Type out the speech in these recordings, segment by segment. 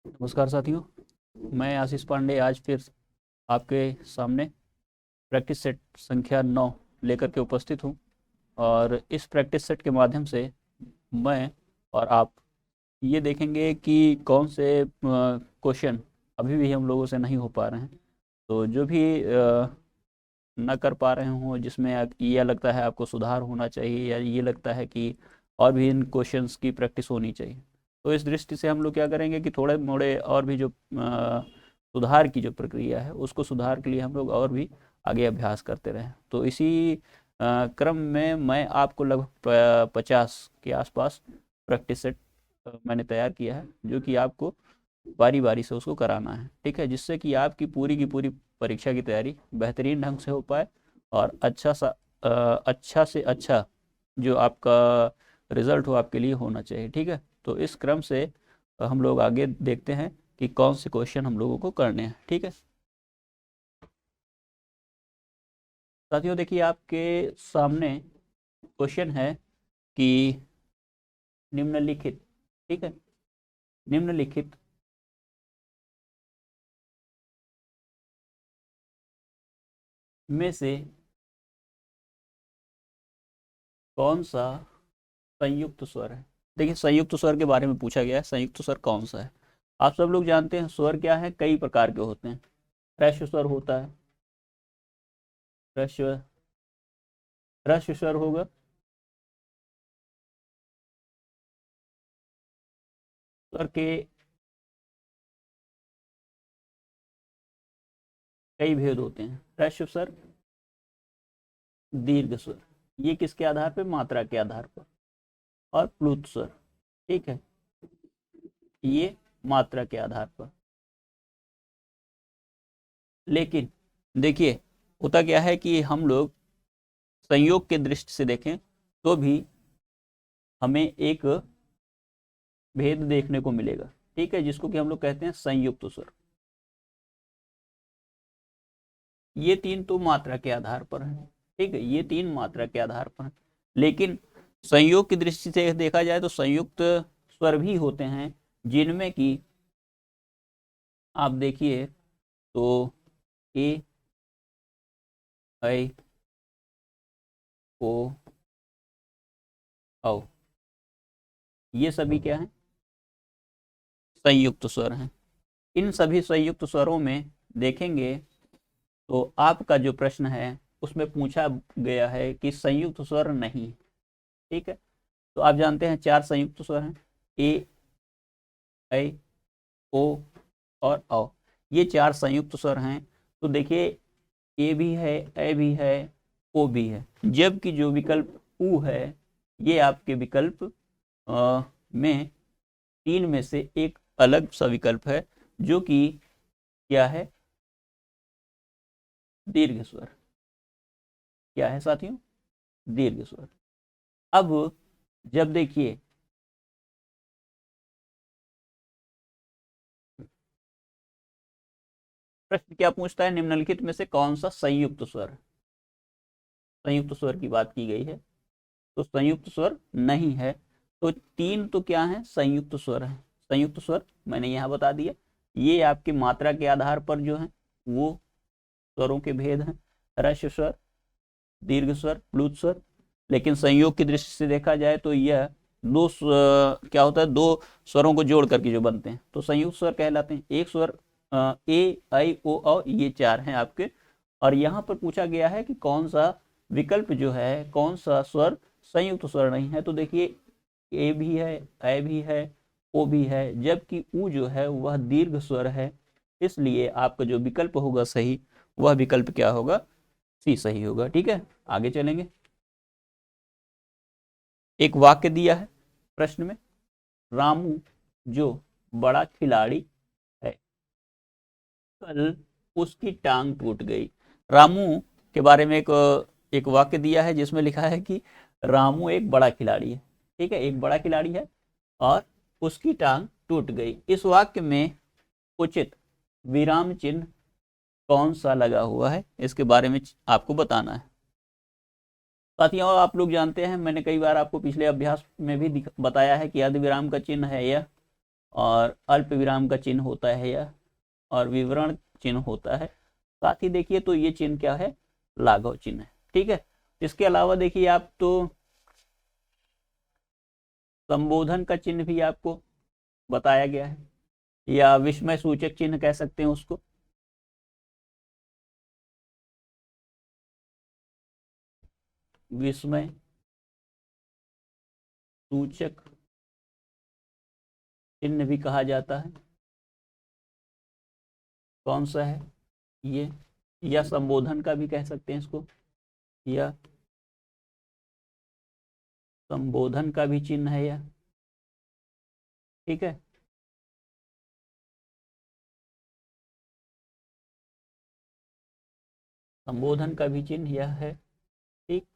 नमस्कार साथियों, मैं आशीष पांडे आज फिर आपके सामने प्रैक्टिस सेट संख्या 9 लेकर के उपस्थित हूँ। और इस प्रैक्टिस सेट के माध्यम से मैं और आप ये देखेंगे कि कौन से क्वेश्चन अभी भी हम लोगों से नहीं हो पा रहे हैं। तो जो भी ना कर पा रहे हों, जिसमें ये लगता है आपको सुधार होना चाहिए या ये लगता है कि और भी इन क्वेश्चंस की प्रैक्टिस होनी चाहिए, तो इस दृष्टि से हम लोग क्या करेंगे कि थोड़े मोड़े और भी जो सुधार की जो प्रक्रिया है उसको सुधार के लिए हम लोग और भी आगे अभ्यास करते रहें। तो इसी क्रम में मैं आपको लगभग 50 के आसपास प्रैक्टिस सेट मैंने तैयार किया है, जो कि आपको बारी बारी से उसको कराना है। ठीक है, जिससे कि आपकी पूरी की पूरी परीक्षा की तैयारी बेहतरीन ढंग से हो पाए और अच्छा से अच्छा जो आपका रिजल्ट हो आपके लिए होना चाहिए। ठीक है, तो इस क्रम से हम लोग आगे देखते हैं कि कौन से क्वेश्चन हम लोगों को करने हैं। ठीक है साथियों, देखिए आपके सामने क्वेश्चन है कि निम्नलिखित, ठीक है, निम्नलिखित में से कौन सा संयुक्त स्वर है। देखिए, संयुक्त स्वर के बारे में पूछा गया है, संयुक्त स्वर कौन सा है। आप सब लोग जानते हैं स्वर क्या है, कई प्रकार के होते हैं। ह्रस्व स्वर होता है, ह्रस्व ह्रस्व स्वर होगा, स्वर के कई भेद होते हैं। ह्रस्व स्वर, दीर्घ स्वर, ये किसके आधार पर, मात्रा के आधार पर। और प्लुत स्वर, ठीक है, ये मात्रा के आधार पर। लेकिन देखिए, होता क्या है कि हम लोग संयोग के दृष्टि से देखें तो भी हमें एक भेद देखने को मिलेगा। ठीक है, जिसको कि हम लोग कहते हैं संयुक्त स्वर। ये तीन तो मात्रा के आधार पर है, ठीक है, ये तीन मात्रा के आधार पर है। लेकिन संयोग की दृष्टि से देखा जाए तो संयुक्त स्वर भी होते हैं, जिनमें कि आप देखिए तो ए, ऐ, ओ, औ, ये सभी क्या है, संयुक्त स्वर हैं। इन सभी संयुक्त स्वरों में देखेंगे तो आपका जो प्रश्न है उसमें पूछा गया है कि संयुक्त स्वर नहीं। ठीक है, तो आप जानते हैं चार संयुक्त स्वर हैं, ए, ऐ, ओ और औ। ये चार संयुक्त स्वर हैं। तो देखिए, ए भी है, ऐ भी है, ओ भी है, जबकि जो विकल्प उ है ये आपके विकल्प में तीन में से एक अलग सा विकल्प है, जो कि क्या है, दीर्घ स्वर। क्या है साथियों, दीर्घ स्वर। अब जब देखिए प्रश्न क्या पूछता है, निम्नलिखित में से कौन सा संयुक्त स्वर, संयुक्त स्वर की बात की गई है, तो संयुक्त स्वर नहीं है। तो तीन तो क्या है, संयुक्त स्वर है। संयुक्त स्वर मैंने यहाँ बता दिया, ये आपकी मात्रा के आधार पर जो है वो स्वरों के भेद हैं, ह्रस्व स्वर, दीर्घ स्वर, प्लुत स्वर। लेकिन संयोग की दृष्टि से देखा जाए तो यह क्या होता है, दो स्वरों को जोड़ करके जो बनते हैं तो संयुक्त स्वर कहलाते हैं। एक स्वर ए, ऐ, ओ, औ, ये चार हैं आपके। और यहाँ पर पूछा गया है कि कौन सा विकल्प जो है, कौन सा स्वर संयुक्त स्वर नहीं है। तो देखिए, ए भी है, ऐ भी है, ओ भी है, जबकि उ जो है वह दीर्घ स्वर है। इसलिए आपका जो विकल्प होगा सही, वह विकल्प क्या होगा, सी सही होगा। ठीक है, आगे चलेंगे। एक वाक्य दिया है प्रश्न में, रामू जो बड़ा खिलाड़ी है, कल उसकी टांग टूट गई। रामू के बारे में एक वाक्य दिया है जिसमें लिखा है कि रामू एक बड़ा खिलाड़ी है। ठीक है, एक बड़ा खिलाड़ी है और उसकी टांग टूट गई। इस वाक्य में उचित विराम चिन्ह कौन सा लगा हुआ है, इसके बारे में आपको बताना है। साथियों, आप लोग जानते हैं, मैंने कई बार आपको पिछले अभ्यास में भी बताया है कि अर्धविराम का चिन्ह है यह और अल्प विराम का चिन्ह होता है यह, और विवरण चिन्ह होता है। साथ ही देखिए तो ये चिन्ह क्या है, लाघव चिन्ह है। ठीक है, इसके अलावा देखिए आप तो संबोधन का चिन्ह भी आपको बताया गया है, या विस्मय सूचक चिन्ह कह सकते हैं उसको। विस्मय सूचक चिन्ह भी कहा जाता है। कौन सा है ये, या संबोधन का भी कह सकते हैं इसको, या संबोधन का भी चिन्ह है यह। ठीक है, संबोधन का भी चिन्ह यह है। ठीक,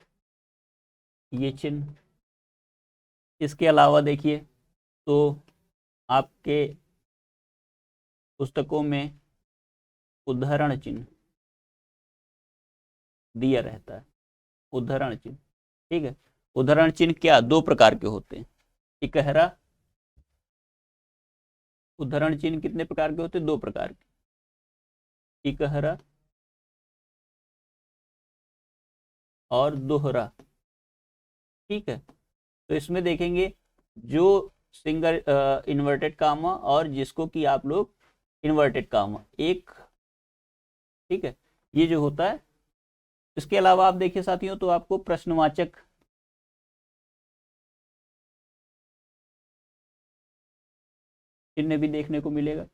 ये चिन्ह। इसके अलावा देखिए तो आपके पुस्तकों में उद्धरण चिन्ह दिया रहता है, उद्धरण चिन्ह। ठीक है, उद्धरण चिन्ह क्या, दो प्रकार के होते हैं। इकहरा उद्धरण चिन्ह कितने प्रकार के होते हैं, दो प्रकार के, इकहरा और दोहरा। ठीक है, तो इसमें देखेंगे जो सिंगल इन्वर्टेड कामा और जिसको कि आप लोग इन्वर्टेड कामा एक। ठीक है, ये जो होता है। इसके अलावा आप देखिए साथियों तो आपको प्रश्नवाचक चिन्ह भी देखने को मिलेगा।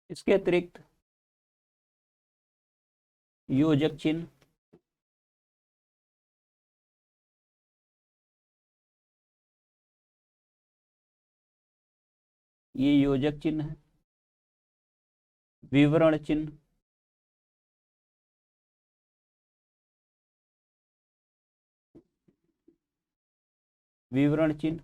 इसके अतिरिक्त योजक चिन्ह, ये योजक चिन्ह है। विवरण चिन्ह, विवरण चिन्ह।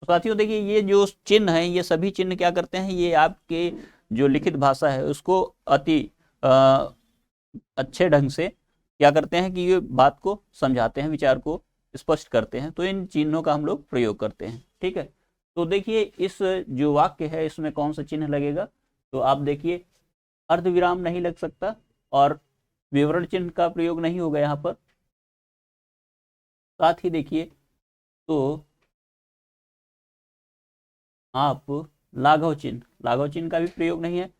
तो साथियों देखिए ये जो चिन्ह है, ये सभी चिन्ह क्या करते हैं, ये आपके जो लिखित भाषा है उसको अति अच्छे ढंग से क्या करते हैं कि ये बात को समझाते हैं, विचार को स्पष्ट करते हैं। तो इन चिन्हों का हम लोग प्रयोग करते हैं। ठीक है, तो देखिए इस जो वाक्य है इसमें कौन सा चिन्ह लगेगा, तो आप देखिए अर्धविराम नहीं लग सकता और विवरण चिन्ह का प्रयोग नहीं होगा यहाँ पर। साथ ही देखिए तो आप लाघव चिन्ह का भी प्रयोग नहीं है।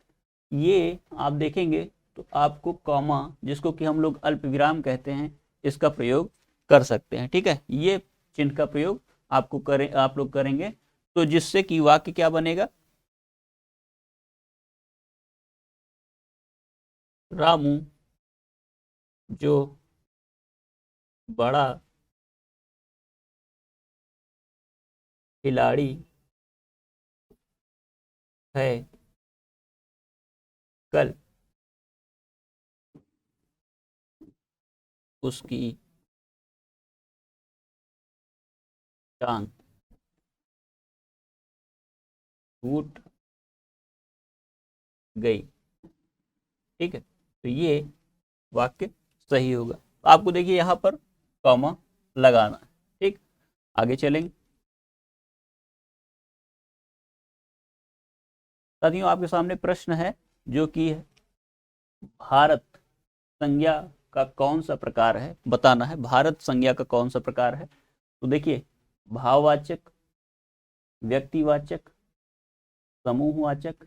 ये आप देखेंगे तो आपको कॉमा, जिसको कि हम लोग अल्प विराम कहते हैं, इसका प्रयोग कर सकते हैं। ठीक है, ये चिन्ह का प्रयोग आप लोग करेंगे, तो जिससे कि वाक्य क्या बनेगा, रामू जो बड़ा खिलाड़ी है, कल उसकी टांग टूट गई। ठीक है, तो ये वाक्य सही होगा। तो आपको देखिए यहाँ पर कॉमा लगाना है। ठीक, आगे चलेंगे। साथियों आपके सामने प्रश्न है जो कि भारत संज्ञा का कौन सा प्रकार है, बताना है भारत संज्ञा का कौन सा प्रकार है। तो देखिए भाववाचक, व्यक्तिवाचक, समूहवाचक,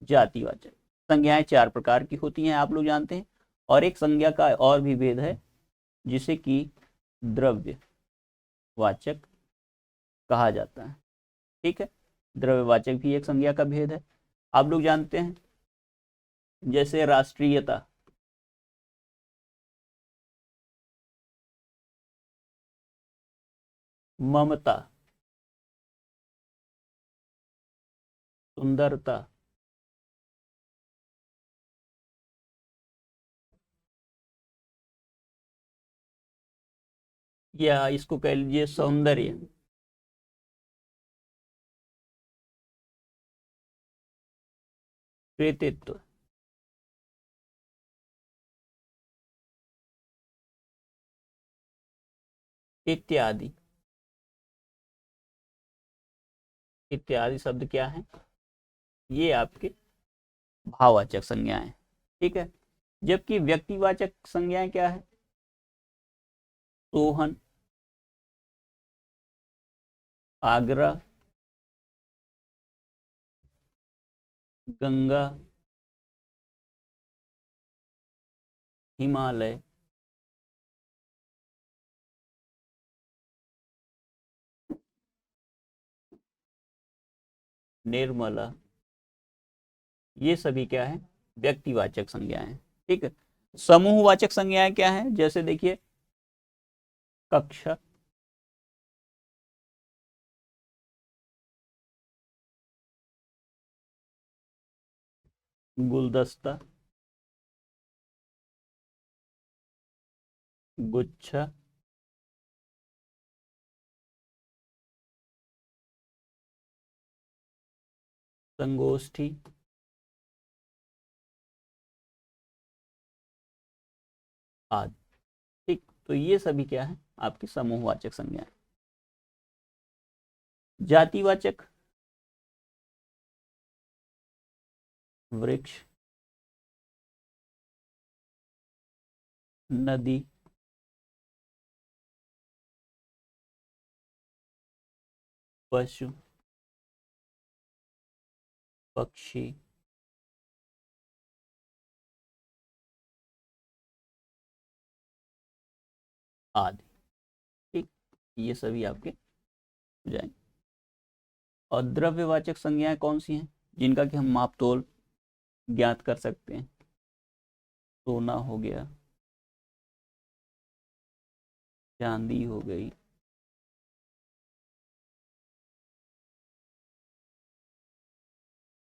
जातिवाचक। संज्ञाएं चार प्रकार की होती हैं, आप लोग जानते हैं। और एक संज्ञा का और भी भेद है जिसे कि द्रव्यवाचक कहा जाता है। ठीक है, द्रव्यवाचक भी एक संज्ञा का भेद है, आप लोग जानते हैं। जैसे राष्ट्रीयता, ममता, सुंदरता, या इसको कह लीजिए सौंदर्य, कृतित्व, इत्यादि। इत्यादि शब्द क्या है? ये आपके भाववाचक संज्ञाएं। ठीक है। जबकि व्यक्तिवाचक संज्ञाएं क्या है? सोहन, आगरा, गंगा, हिमालय, निर्मला, ये सभी क्या है? व्यक्तिवाचक संज्ञाएं। ठीक है। समूहवाचक संज्ञाएं क्या है? जैसे देखिए, कक्षा, गुलदस्ता, गुच्छा, संगोष्ठी, आदि। ठीक, तो ये सभी क्या है? आपकी समूहवाचक संज्ञाएं। जातिवाचक, वृक्ष, नदी, पशु, पक्षी, आदि। ठीक, ये सभी आपके हो जाएंगे। और द्रव्यवाचक संज्ञाएं कौन सी हैं जिनका कि हम माप तोल ज्ञात कर सकते हैं? सोना हो गया, चांदी हो गई,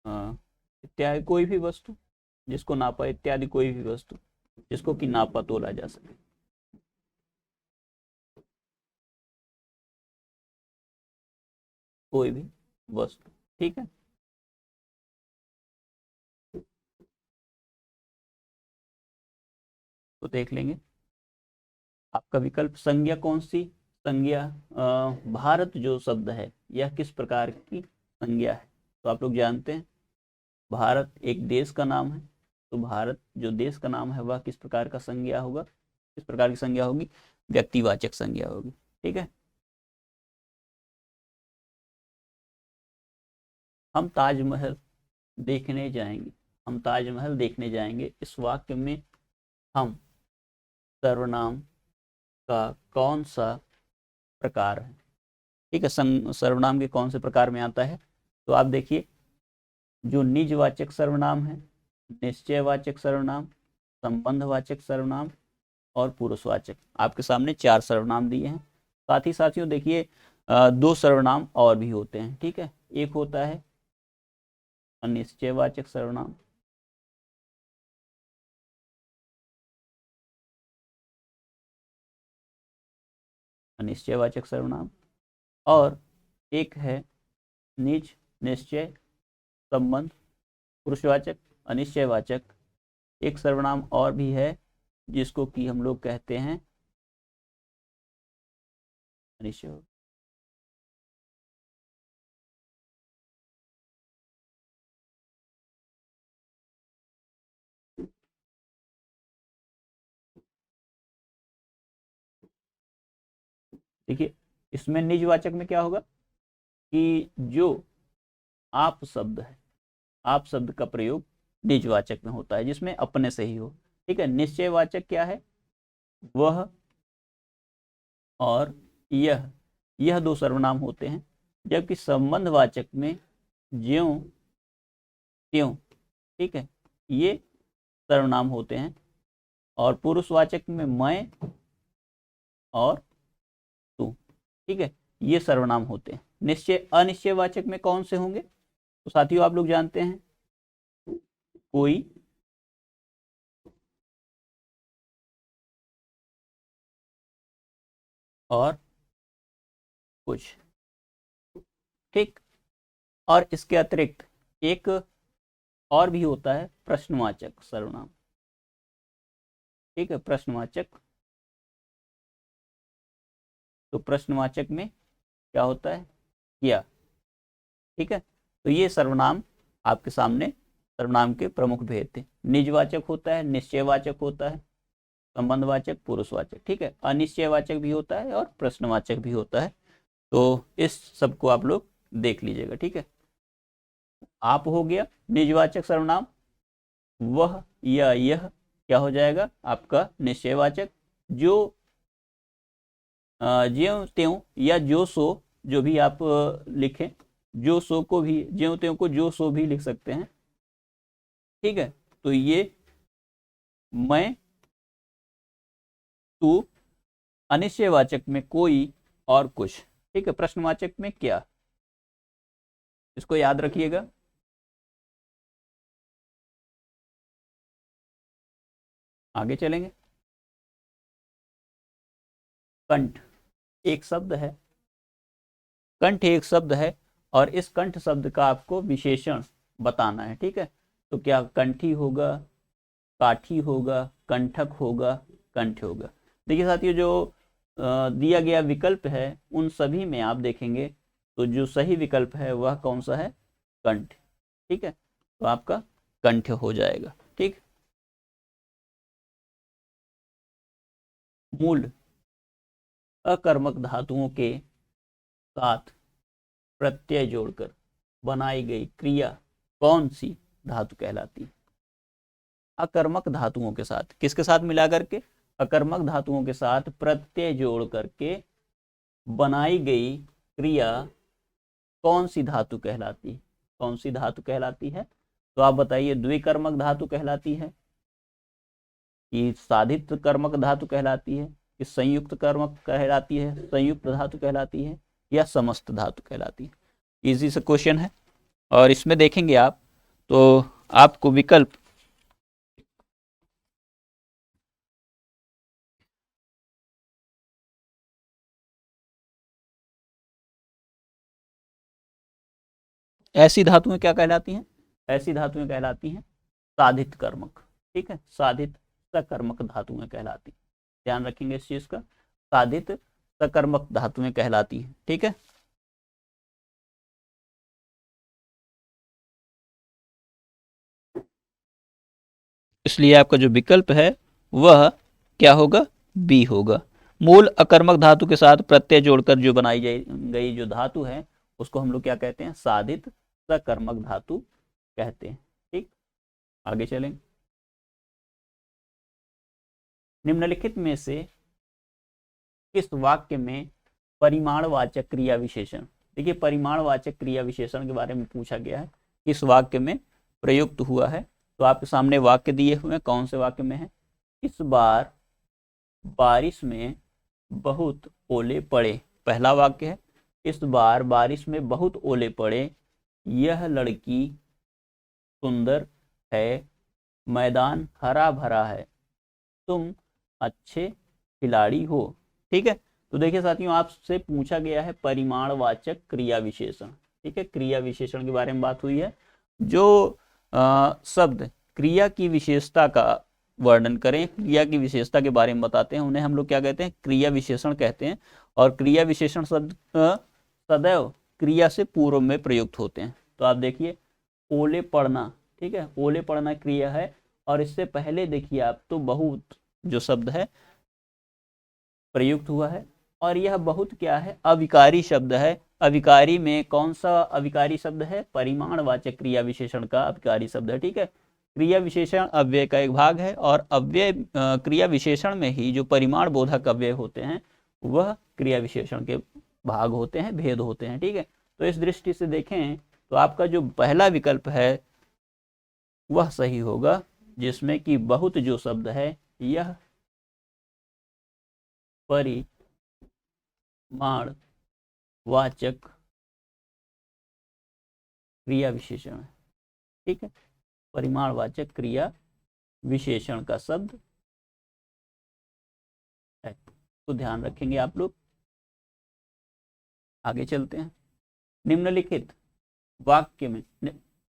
हाँ, इत्यादि कोई भी वस्तु जिसको नापा, इत्यादि कोई भी वस्तु जिसको कि नापा तोला जा सके। कोई भी वस्तु। ठीक है। तो देख लेंगे आपका विकल्प संज्ञा कौन सी? संज्ञा भारत जो शब्द है यह किस प्रकार की संज्ञा है? तो आप लोग जानते हैं भारत एक देश का नाम है। तो भारत जो देश का नाम है वह किस प्रकार का संज्ञा होगा? किस प्रकार की संज्ञा होगी? व्यक्तिवाचक संज्ञा होगी। ठीक है। हम ताजमहल देखने जाएंगे। हम ताजमहल देखने जाएंगे, इस वाक्य में हम सर्वनाम का कौन सा प्रकार है? ठीक है, सर्वनाम के कौन से प्रकार में आता है? तो आप देखिए, जो निजवाचक सर्वनाम है, निश्चयवाचक सर्वनाम, संबंधवाचक सर्वनाम और पुरुषवाचक, आपके सामने 4 सर्वनाम दिए हैं। साथ ही साथियों देखिए, 2 सर्वनाम और भी होते हैं। ठीक है। एक होता है अनिश्चयवाचक सर्वनाम, अनिश्चयवाचक सर्वनाम, और एक है निज, निश्चय, संबंध, पुरुषवाचक, अनिश्चयवाचक। एक सर्वनाम और भी है जिसको कि हम लोग कहते हैं अनिश्चय। देखिए, इसमें निजवाचक में क्या होगा कि जो आप शब्द है, आप शब्द का प्रयोग निजवाचक में होता है जिसमें अपने से ही हो। ठीक है। निश्चयवाचक क्या है? वह और यह 2 सर्वनाम होते हैं। जबकि संबंधवाचक में ज्यों, त्यों, ठीक है, ये सर्वनाम होते हैं। और पुरुषवाचक में मैं और तू, ठीक है, ये सर्वनाम होते हैं। निश्चय अनिश्चयवाचक में कौन से होंगे? तो साथियों आप लोग जानते हैं, कोई, और कुछ। ठीक। और इसके अतिरिक्त एक और भी होता है प्रश्नवाचक सर्वनाम। ठीक है। प्रश्नवाचक तो प्रश्नवाचक में क्या होता है, क्या। ठीक है, तो ये सर्वनाम आपके सामने सर्वनाम के प्रमुख भेद थे। निजवाचक होता है, निश्चयवाचक होता है, संबंधवाचक, पुरुषवाचक। ठीक है, अनिश्चयवाचक भी होता है और प्रश्नवाचक भी होता है। तो इस सब को आप लोग देख लीजिएगा। ठीक है, आप हो गया निजवाचक सर्वनाम, वह या यह क्या हो जाएगा आपका निश्चयवाचक। जो ज्यों त्यों या जो सो, जो भी आप लिखें, जो सो को भी ज्यों त्यों को जो सो भी लिख सकते हैं। ठीक है, तो ये मैं, तू, अनिश्चयवाचक में कोई और कुछ। ठीक है, प्रश्नवाचक में क्या, इसको याद रखिएगा। आगे चलेंगे। कंठ एक शब्द है, कंठ एक शब्द है और इस कंठ शब्द का आपको विशेषण बताना है। ठीक है, तो क्या कंठी होगा, काठी होगा, कंठक होगा, कंठ होगा। देखिए साथियों, जो दिया गया विकल्प है उन सभी में आप देखेंगे तो जो सही विकल्प है वह कौन सा है, कंठ। ठीक है, तो आपका कंठ हो जाएगा। ठीक, मूल अकर्मक धातुओं के साथ प्रत्यय जोड़कर बनाई गई क्रिया कौन सी धातु कहलाती है। अकर्मक धातुओं के साथ, किसके साथ मिला करके, अकर्मक धातुओं के साथ प्रत्यय जोड़ करके बनाई गई क्रिया कौन सी धातु कहलाती है, कौन सी धातु कहलाती है। तो आप बताइए, द्विकर्मक धातु कहलाती है, कि साधित कर्मक धातु कहलाती है, कि संयुक्त कर्मक कहलाती है, संयुक्त धातु कहलाती है, या समस्त धातु कहलाती है। इजी से क्वेश्चन है और इसमें देखेंगे आप तो आपको विकल्प ऐसी धातुएं क्या कहलाती हैं, ऐसी धातुएं कहलाती हैं साधित कर्मक। ठीक है, साधित सकर्मक धातुएं कहलाती हैं। ध्यान रखेंगे इस चीज का, साधित सकर्मक धातुएं कहलाती हैं। ठीक है, इसलिए आपका जो विकल्प है वह क्या होगा, बी होगा। मूल अकर्मक धातु के साथ प्रत्यय जोड़कर जो बनाई गई जो धातु है उसको हम लोग क्या कहते हैं, साधित सकर्मक धातु कहते हैं। ठीक, आगे चलें। निम्नलिखित में से किस वाक्य में परिमाणवाचक क्रिया विशेषण, देखिए परिमाणवाचक क्रिया विशेषण के बारे में पूछा गया है, किस वाक्य में प्रयुक्त हुआ है। तो आपके सामने वाक्य दिए हुए हैं, कौन से वाक्य में है, इस बार बारिश में बहुत ओले पड़े, पहला वाक्य है। इस बार बारिश में बहुत ओले पड़े, यह लड़की सुंदर है, मैदान हरा भरा है, तुम अच्छे खिलाड़ी हो। ठीक है, तो देखिए साथियों, आपसे पूछा गया है परिमाणवाचक क्रिया विशेषण। ठीक है, क्रिया विशेषण के बारे में बात हुई है। जो शब्द क्रिया की विशेषता का वर्णन करें, क्रिया की विशेषता के बारे में बताते हैं, उन्हें हम लोग क्या कहते हैं, क्रिया विशेषण कहते हैं। और क्रिया विशेषण शब्द सदैव क्रिया से पूर्व में प्रयुक्त होते हैं। तो आप देखिए, ओले पड़ना, ठीक है, ओले पड़ना क्रिया है और इससे पहले देखिए आप तो बहुत जो शब्द है प्रयुक्त हुआ है और यह बहुत क्या है, अविकारी शब्द है। अविकारी में कौन सा अविकारी शब्द है, परिमाणवाचक क्रिया विशेषण का अविकारी शब्द है। ठीक है, क्रिया विशेषण अव्यय का एक भाग है और अव्यय क्रिया विशेषण में ही जो परिमाण बोधक अव्यय होते हैं वह क्रिया विशेषण के भाग होते हैं, भेद होते हैं। ठीक है, तो इस दृष्टि से देखें तो आपका जो पहला विकल्प है वह सही होगा, जिसमें कि बहुत जो शब्द है यह परिमाणवाचक क्रिया विशेषण है। ठीक है, परिमाणवाचक क्रिया विशेषण का शब्द है, तो ध्यान रखेंगे आप लोग। आगे चलते हैं। निम्नलिखित वाक्य में,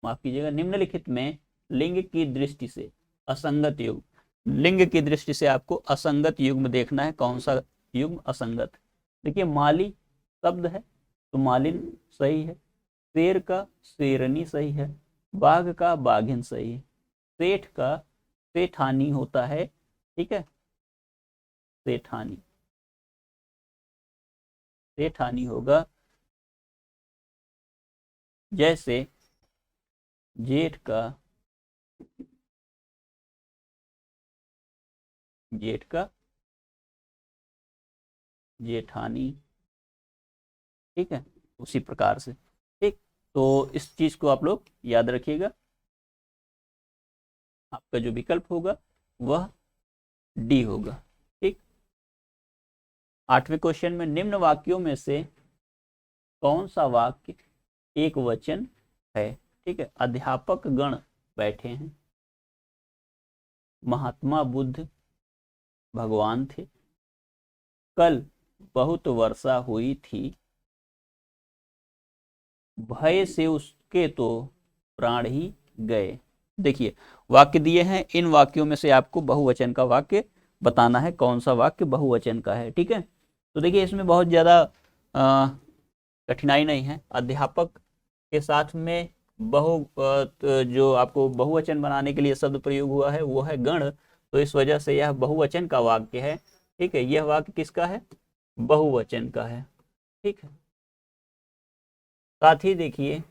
माफ कीजिएगा, निम्नलिखित में लिंग की दृष्टि से असंगत युग्म, लिंग की दृष्टि से आपको असंगत युग्म देखना है। कौन सा युग्म असंगत, देखिए माली शब्द है तो मालिन सही है, शेर का शेरनी सही है, बाघ का बाघिन सही है, सेठ का सेठानी होता है, ठीक है, सेठानी, सेठानी होगा। जैसे जेठ का जेठ का जेठानी, ठीक है, उसी प्रकार से। ठीक, तो इस चीज को आप लोग याद रखिएगा। आपका जो विकल्प होगा वह डी होगा। ठीक, 8वें क्वेश्चन में निम्न वाक्यों में से कौन सा वाक्य एक वचन है? ठीक है, अध्यापक गण बैठे हैं, महात्मा बुद्ध भगवान थे, कल बहुत वर्षा हुई थी, भय से उसके तो प्राण ही गए। देखिए वाक्य दिए हैं, इन वाक्यों में से आपको बहुवचन का वाक्य बताना है, कौन सा वाक्य बहुवचन का है। ठीक है, तो देखिए इसमें बहुत ज्यादा कठिनाई नहीं है। अध्यापक के साथ में जो आपको बहुवचन बनाने के लिए शब्द प्रयोग हुआ है वो है गण, तो इस वजह से यह बहुवचन का वाक्य है। ठीक है, यह वाक्य किसका है? बहुवचन का है। ठीक है, साथ ही देखिए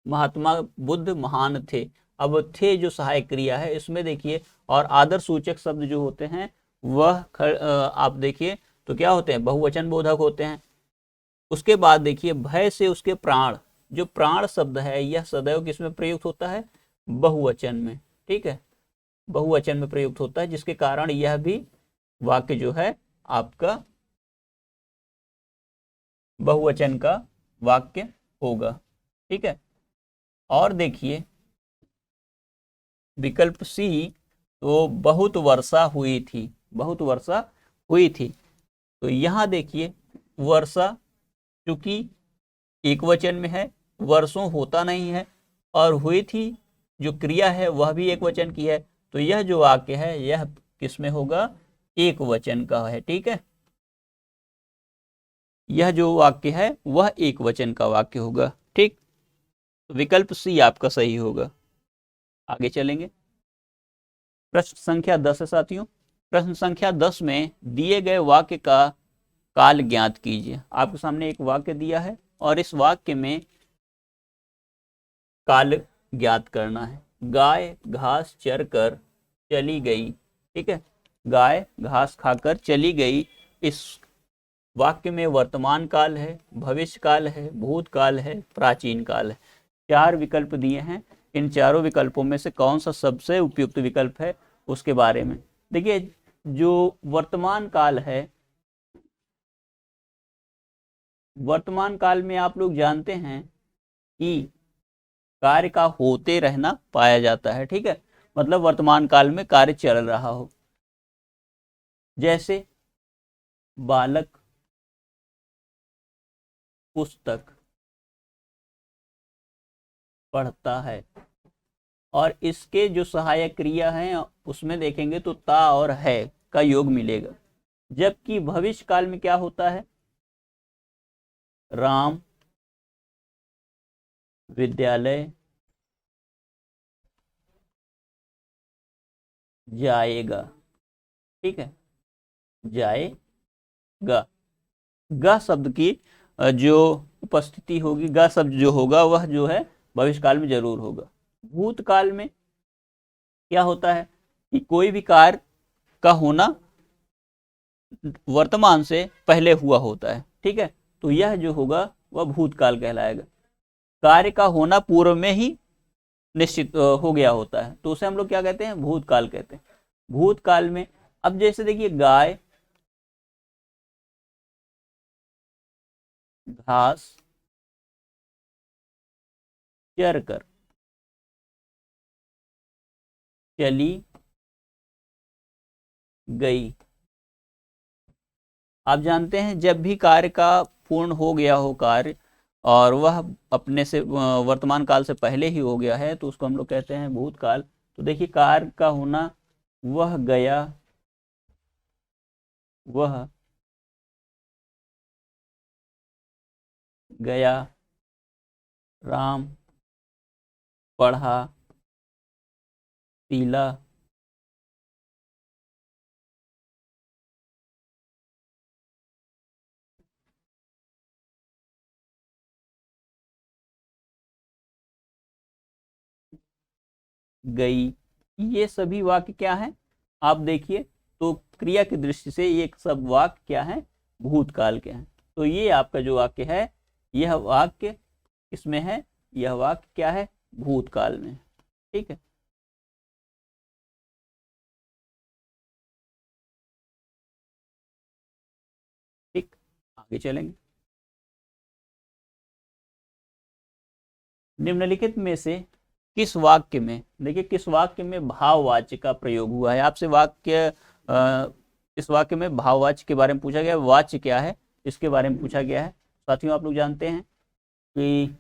महात्मा बुद्ध महान थे, अब थे जो सहायक क्रिया है इसमें देखिए, और आदर सूचक शब्द जो होते हैं वह आप देखिए तो क्या होते हैं? बहुवचन बोधक होते हैं। उसके बाद देखिए भय से उसके प्राण, जो प्राण शब्द है यह सदैव किसमें प्रयुक्त होता है? बहुवचन में। ठीक है, बहुवचन में प्रयुक्त होता है, जिसके कारण यह भी वाक्य जो है आपका बहुवचन का वाक्य होगा। ठीक है, और देखिए विकल्प सी, तो बहुत वर्षा हुई थी, बहुत वर्षा हुई थी, तो यहां देखिए वर्षा चूंकि एक वचन में है, वर्षों होता नहीं है, और हुई थी जो क्रिया है वह भी एक वचन की है, तो यह जो वाक्य है यह किसमें होगा? एक वचन का है। ठीक है, यह जो वाक्य है वह एक वचन का वाक्य होगा। ठीक, तो विकल्प सी आपका सही होगा। आगे चलेंगे, प्रश्न संख्या 10 है साथियों। प्रश्न संख्या 10 में दिए गए वाक्य का काल ज्ञात कीजिए। आपके सामने एक वाक्य दिया है और इस वाक्य में काल ज्ञात करना है। गाय घास चर कर चली गई। ठीक है, गाय घास खाकर चली गई, इस वाक्य में वर्तमान काल है, भविष्य काल है, भूतकाल है, प्राचीन काल है। 4 विकल्प दिए हैं, इन चारों विकल्पों में से कौन सा सबसे उपयुक्त विकल्प है उसके बारे में देखिए। जो वर्तमान काल है, वर्तमान काल में आप लोग जानते हैं कि कार्य का होते रहना पाया जाता है। ठीक है, मतलब वर्तमान काल में कार्य चल रहा हो। जैसे बालक पुस्तक पढ़ता है, और इसके जो सहायक क्रिया हैं उसमें देखेंगे तो ता और है का योग मिलेगा। जबकि भविष्य काल में क्या होता है? राम विद्यालय जाएगा। ठीक है, जाएगा, ग शब्द की जो उपस्थिति होगी, ग शब्द जो होगा वह जो है भविष्य काल में जरूर होगा। भूतकाल में क्या होता है कि कोई भी कार्य का होना वर्तमान से पहले हुआ होता है। ठीक है, तो यह जो होगा वह भूतकाल कहलाएगा। कार्य का होना पूर्व में ही निश्चित हो गया होता है, तो उसे हम लोग क्या कहते हैं? भूतकाल कहते हैं। भूतकाल में अब जैसे देखिए गाय घास चर कर चली गई। आप जानते हैं जब भी कार्य का पूर्ण हो गया हो कार्य, और वह अपने से वर्तमान काल से पहले ही हो गया है, तो उसको हम लोग कहते हैं भूतकाल। तो देखिए कार्य का होना, वह गया, वह गया, राम पढ़ा, पीला, गई। ये सभी वाक्य क्या हैं? आप देखिए तो क्रिया की दृष्टि से ये सब वाक्य क्या हैं? भूतकाल के हैं। तो ये आपका जो वाक्य है, यह वाक्य इसमें है, यह वाक्य क्या है? भूतकाल में। ठीक है, ठीक, आगे चलेंगे। निम्नलिखित में से किस वाक्य में, देखिए किस वाक्य में भाववाच्य का प्रयोग हुआ है? आपसे वाक्य इस वाक्य में भाववाच्य के बारे में पूछा गया, वाच्य क्या है इसके बारे में पूछा गया है। साथियों, आप लोग जानते हैं कि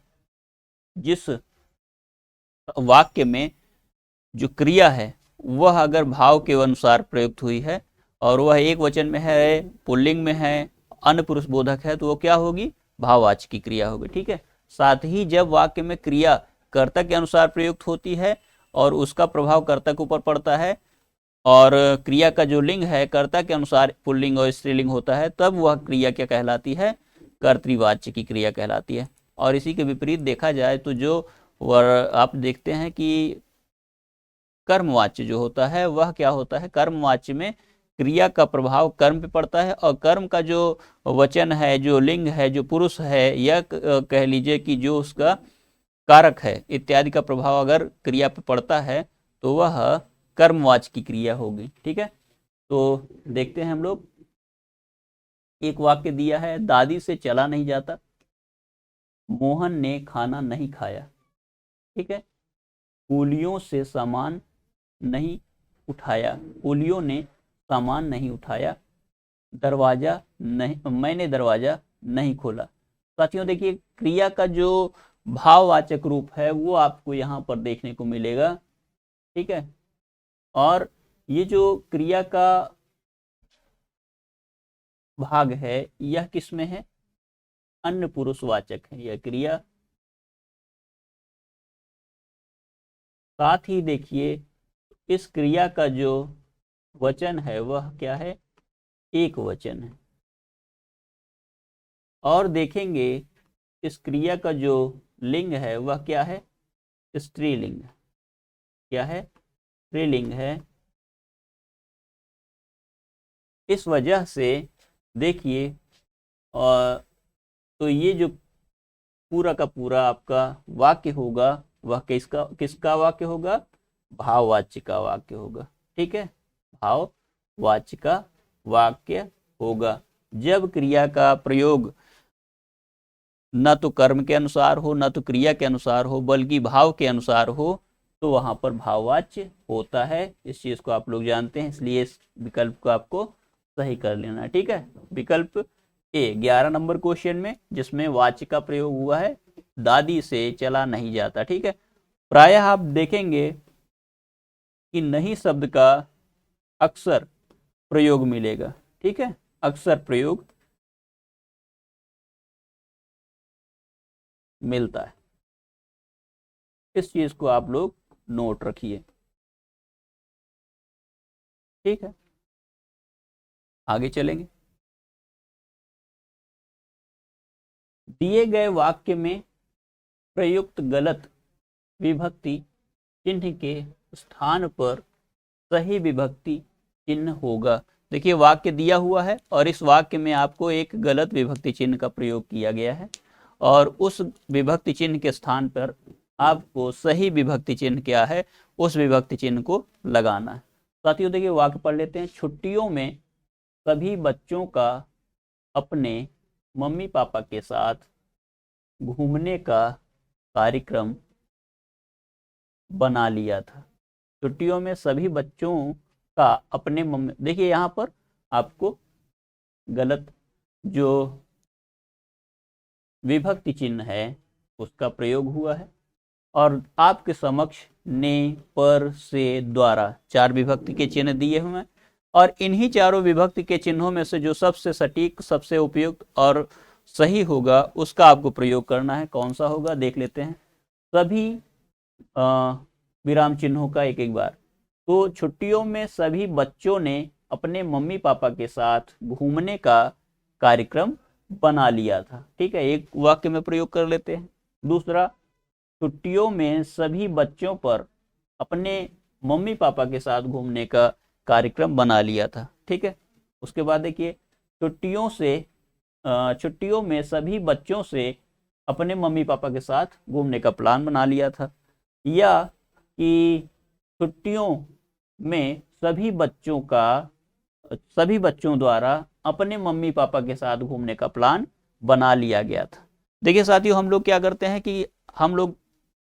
जिस वाक्य में जो क्रिया है वह अगर भाव के अनुसार प्रयुक्त हुई है और वह एक वचन में है, पुल्लिंग में है, अन्य पुरुष बोधक है, तो वो क्या होगी? भाववाच्य की क्रिया होगी। ठीक है, साथ ही जब वाक्य में क्रिया कर्ता के अनुसार प्रयुक्त होती है और उसका प्रभाव कर्ता के ऊपर पड़ता है और क्रिया का जो लिंग है कर्ता के अनुसार पुल्लिंग और स्त्रीलिंग होता है, तब वह क्रिया क्या कहलाती है? कर्तृवाच्य की क्रिया कहलाती है। और इसी के विपरीत देखा जाए तो जो आप देखते हैं कि कर्मवाच्य जो होता है वह क्या होता है? कर्मवाच्य में क्रिया का प्रभाव कर्म पे पड़ता है और कर्म का जो वचन है, जो लिंग है, जो पुरुष है, या कह लीजिए कि जो उसका कारक है इत्यादि का प्रभाव अगर क्रिया पे पड़ता है तो वह कर्मवाच्य की क्रिया होगी। ठीक है, तो देखते हैं हम लोग। एक वाक्य दिया है, दादी से चला नहीं जाता, मोहन ने खाना नहीं खाया। ठीक है, कूलियों से सामान नहीं उठाया, कूलियों ने सामान नहीं उठाया, दरवाजा नहीं, मैंने दरवाजा नहीं खोला। साथियों देखिए, क्रिया का जो भाववाचक रूप है वो आपको यहाँ पर देखने को मिलेगा। ठीक है, और ये जो क्रिया का भाग है यह किस में है? अन्य पुरुषवाचक है यह क्रिया। साथ ही देखिए इस क्रिया का जो वचन है वह क्या है? एक वचन है। और देखेंगे इस क्रिया का जो लिंग है वह क्या है? स्त्रीलिंग। क्या है? स्त्रीलिंग है। इस वजह से देखिए, और तो ये जो पूरा का पूरा आपका वाक्य होगा वह किसका किसका वाक्य होगा? भाववाच्य का वाक्य होगा। ठीक है, भाववाच्य का वाक्य होगा जब क्रिया का प्रयोग न तो कर्म के अनुसार हो, न तो क्रिया के अनुसार हो, बल्कि भाव के अनुसार हो, तो वहां पर भाववाच्य होता है। इस चीज को आप लोग जानते हैं, इसलिए इस विकल्प को आपको सही कर लेना। ठीक है, विकल्प ए 11 नंबर क्वेश्चन में जिसमें वाच्य का प्रयोग हुआ है, दादी से चला नहीं जाता। ठीक है, प्रायः आप देखेंगे कि नहीं शब्द का अक्सर प्रयोग मिलेगा। ठीक है, अक्सर प्रयोग मिलता है, इस चीज को आप लोग नोट रखिए। ठीक है, आगे चलेंगे। दिए गए वाक्य में प्रयुक्त गलत विभक्ति चिन्ह के स्थान पर सही विभक्ति चिन्ह होगा। देखिए वाक्य दिया हुआ है और इस वाक्य में आपको एक गलत विभक्ति चिन्ह का प्रयोग किया गया है और उस विभक्ति चिन्ह के स्थान पर आपको सही विभक्ति चिन्ह क्या है उस विभक्ति चिन्ह को लगाना है। साथियों देखिए वाक्य पढ़ लेते हैं। छुट्टियों में सभी बच्चों का अपने मम्मी पापा के साथ घूमने का कार्यक्रम बना लिया था। छुट्टियों में सभी बच्चों का अपने मम्मी, देखिए यहाँ पर आपको गलत जो विभक्ति चिन्ह है उसका प्रयोग हुआ है और आपके समक्ष ने, पर, से, द्वारा 4 विभक्ति के चिन्ह दिए हुए हैं और इन्हीं चारों विभक्ति के चिन्हों में से जो सबसे सटीक, सबसे उपयुक्त और सही होगा उसका आपको प्रयोग करना है। कौन सा होगा देख लेते हैं। सभी विराम चिन्हों का एक एक बार। तो छुट्टियों में सभी बच्चों ने अपने मम्मी पापा के साथ घूमने का कार्यक्रम बना लिया था। ठीक है, एक वाक्य में प्रयोग कर लेते हैं। दूसरा, छुट्टियों में सभी बच्चों पर अपने मम्मी पापा के साथ घूमने का कार्यक्रम बना लिया था। ठीक है, उसके बाद देखिए, छुट्टियों में सभी बच्चों से अपने मम्मी पापा के साथ घूमने का प्लान बना लिया था। या कि छुट्टियों में सभी बच्चों द्वारा अपने मम्मी पापा के साथ घूमने का प्लान बना लिया गया था। देखिए साथियों, हम लोग क्या करते हैं कि हम लोग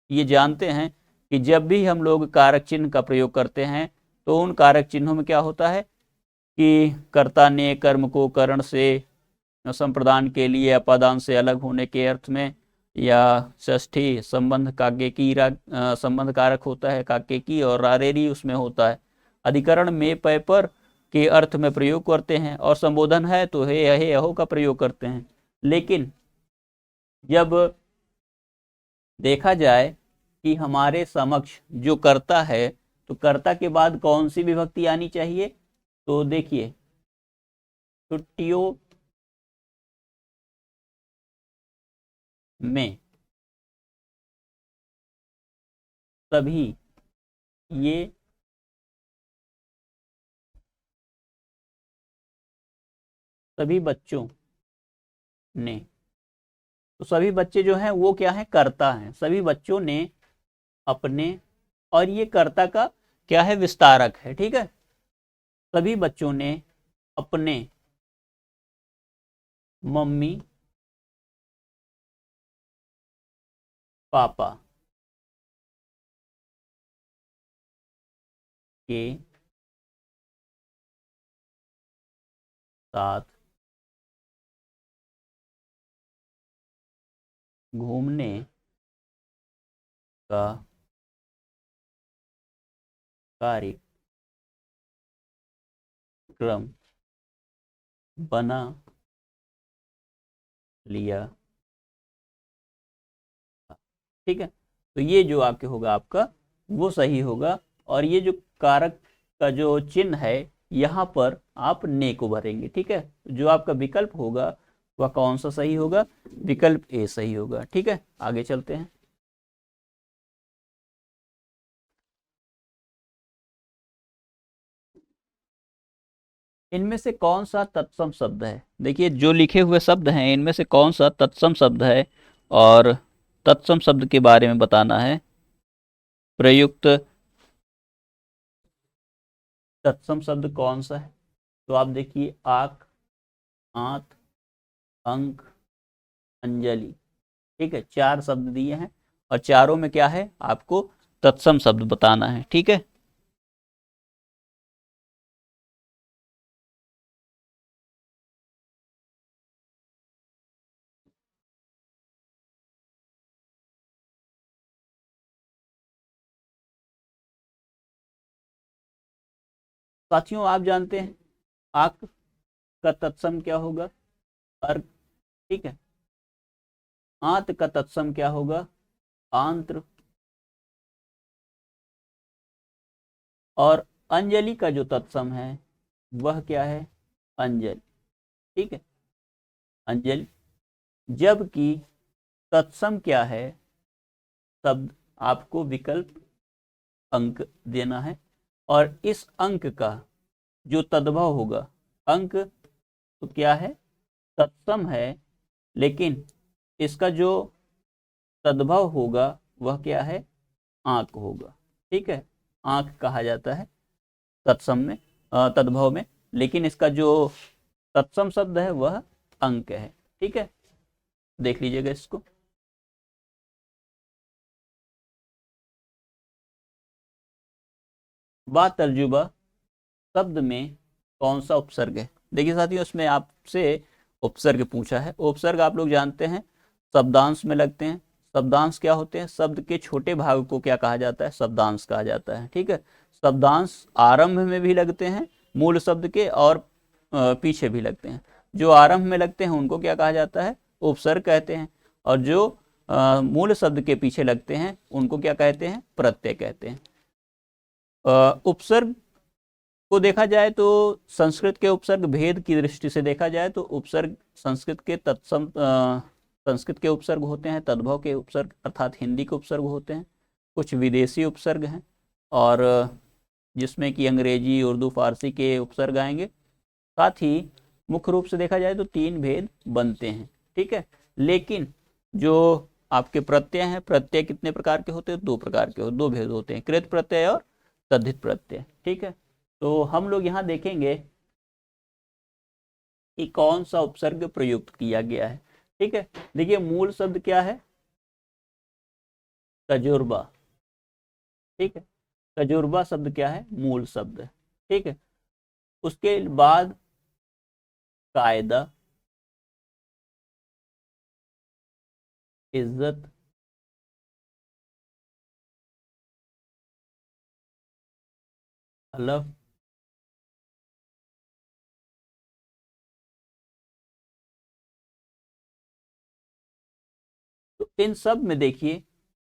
ये जानते हैं कि जब भी हम लोग कारक चिन्ह का प्रयोग करते हैं तो उन कारक चिन्हों में क्या होता है कि कर्ता ने कर्म को करण से संप्रदान के लिए अपादान से अलग होने के अर्थ में, या षष्ठी संबंध काकेकी संबंध कारक होता है काकेकी, और रारेरी उसमें होता है। अधिकरण में पय पर के अर्थ में प्रयोग करते हैं, और संबोधन है तो हे अहो का प्रयोग करते हैं। लेकिन जब देखा जाए कि हमारे समक्ष जो कर्ता है, तो कर्ता के बाद कौन सी विभक्ति आनी चाहिए, तो देखिए, छुट्टियों में सभी, ये सभी बच्चों ने, तो सभी बच्चे जो हैं वो क्या है, कर्ता हैं। सभी बच्चों ने अपने, और ये कर्ता का क्या है, विस्तारक है। ठीक है, सभी बच्चों ने अपने मम्मी पापा के साथ घूमने का कार्यक्रम बना लिया। ठीक है, तो ये जो आपके होगा आपका वो सही होगा। और ये जो कारक का जो चिन्ह है यहाँ पर आप ने को भरेंगे। ठीक है, जो आपका विकल्प होगा वह कौन सा सही होगा, विकल्प ए सही होगा। ठीक है, आगे चलते हैं। इनमें से कौन सा तत्सम शब्द है। देखिए, जो लिखे हुए शब्द हैं इनमें से कौन सा तत्सम शब्द है, और तत्सम शब्द के बारे में बताना है। प्रयुक्त तत्सम शब्द कौन सा है, तो आप देखिए, आक, आंत, अंक, अंजलि। ठीक है, 4 शब्द दिए हैं, और चारों में क्या है, आपको तत्सम शब्द बताना है। ठीक है, साथियों आप जानते हैं आक का तत्सम क्या होगा, अर्क। ठीक है, आंत का तत्सम क्या होगा, आंत्र। और अंजलि का जो तत्सम है वह क्या है, अंजलि। ठीक है, अंजलि। जबकि तत्सम क्या है, शब्द आपको विकल्प अंक देना है। और इस अंक का जो तद्भव होगा, अंक तो क्या है, तत्सम है, लेकिन इसका जो तद्भव होगा वह क्या है, आंक होगा। ठीक है, आंक कहा जाता है तत्सम में, तद्भव में, लेकिन इसका जो तत्सम शब्द है वह अंक है। ठीक है, देख लीजिएगा इसको। बा तर्जुबा शब्द में कौन सा उपसर्ग है। देखिए साथियों, इसमें आपसे उपसर्ग पूछा है। उपसर्ग आप लोग जानते हैं शब्दांश में लगते हैं। शब्दांश क्या होते हैं, शब्द के छोटे भाग को क्या कहा जाता है, शब्दांश कहा जाता है। ठीक है, शब्दांश आरंभ में भी लगते हैं मूल शब्द के, और पीछे भी लगते हैं। जो आरंभ में लगते हैं उनको क्या कहा जाता है, उपसर्ग कहते हैं, और जो मूल शब्द के पीछे लगते हैं उनको क्या कहते हैं? प्रत्यय कहते हैं। उपसर्ग को देखा जाए तो संस्कृत के उपसर्ग भेद की दृष्टि से देखा जाए तो उपसर्ग संस्कृत के तत्सम संस्कृत के उपसर्ग होते हैं, तद्भव के उपसर्ग अर्थात हिंदी के उपसर्ग होते हैं, कुछ विदेशी उपसर्ग हैं, और जिसमें कि अंग्रेजी, उर्दू, फारसी के उपसर्ग आएंगे। साथ ही मुख्य रूप से देखा जाए तो 3 भेद बनते हैं, ठीक है। लेकिन जो आपके प्रत्यय हैं, प्रत्यय कितने प्रकार के होते हैं? 2 प्रकार के, 2 भेद होते हैं, कृत प्रत्यय और तद्धित प्रत्यय, ठीक है। तो हम लोग यहाँ देखेंगे कि कौन सा उपसर्ग प्रयुक्त किया गया है, ठीक है। देखिए मूल शब्द क्या है? तजुर्बा, ठीक है। तजुर्बा शब्द क्या है? मूल शब्द है, ठीक है। उसके बाद कायदा, इज्जत, हलफ, तो इन सब में देखिए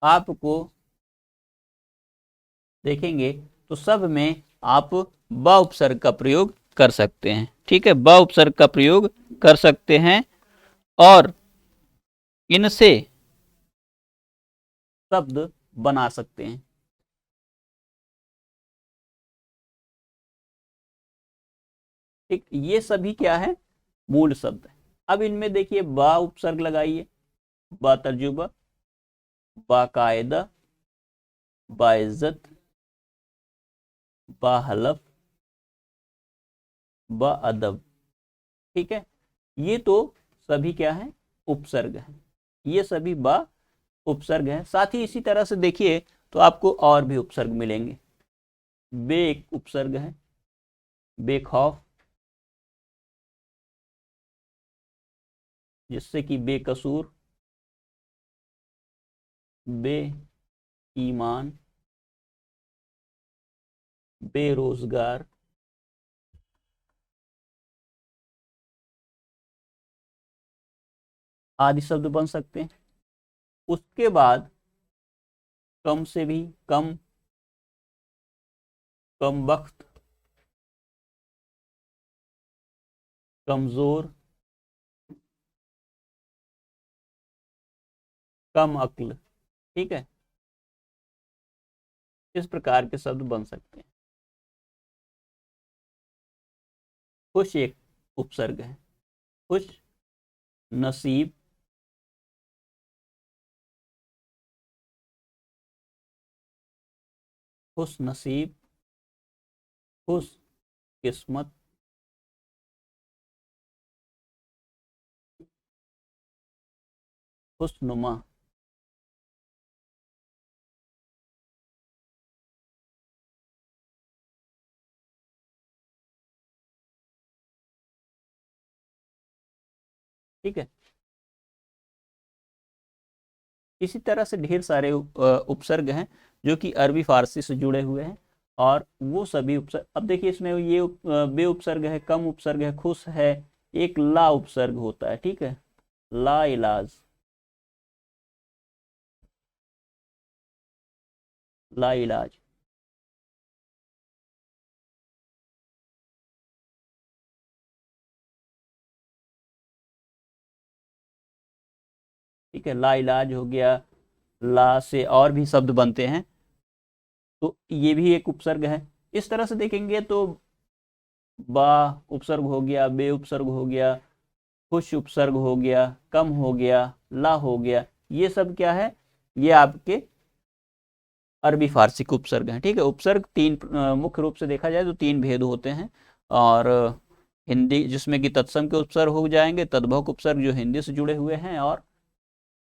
आपको देखेंगे तो सब में आप ब उपसर्ग का प्रयोग कर सकते हैं, ठीक है। ब उपसर्ग का प्रयोग कर सकते हैं और इनसे शब्द बना सकते हैं। ठीक, ये सभी क्या है? मूल शब्द है। अब इनमें देखिए बा उपसर्ग लगाइए, बा तर्जुबा, बाकायदा, बाइज्जत, बाहलफ, बाअदब, ठीक है। ये तो सभी क्या है? उपसर्ग है, ये सभी बा उपसर्ग है। साथ ही इसी तरह से देखिए तो आपको और भी उपसर्ग मिलेंगे। बे एक उपसर्ग है, बेखौफ, जिससे कि बेकसूर, बे ईमान, बेरोजगार, आदि शब्द बन सकते हैं। उसके बाद कम से भी कम, कम वक्त, कमजोर, कम अक्ल, ठीक है। इस प्रकार के शब्द बन सकते हैं। खुश एक उपसर्ग है, खुश नसीब, खुश नसीब, खुश किस्मत, खुशनुमा, ठीक है। इसी तरह से ढेर सारे उपसर्ग हैं जो कि अरबी फारसी से जुड़े हुए हैं, और वो सभी उपसर्ग, अब देखिए इसमें ये बे उपसर्ग है, कम उपसर्ग है, खुश है, एक ला उपसर्ग होता है, ठीक है। ला इलाज, ला इलाज, ठीक है। ला इलाज हो गया। ला से और भी शब्द बनते हैं, तो ये भी एक उपसर्ग है। इस तरह से देखेंगे तो बा उपसर्ग हो गया, बे उपसर्ग हो गया, खुश उपसर्ग हो गया, कम हो गया, ला हो गया, ये सब क्या है? ये आपके अरबी फारसी के उपसर्ग हैं, ठीक है। उपसर्ग 3 मुख्य रूप से देखा जाए तो 3 भेद होते हैं, और हिंदी जिसमें कि तत्सम के उपसर्ग हो जाएंगे, तद्भव के उपसर्ग जो हिंदी से जुड़े हुए हैं, और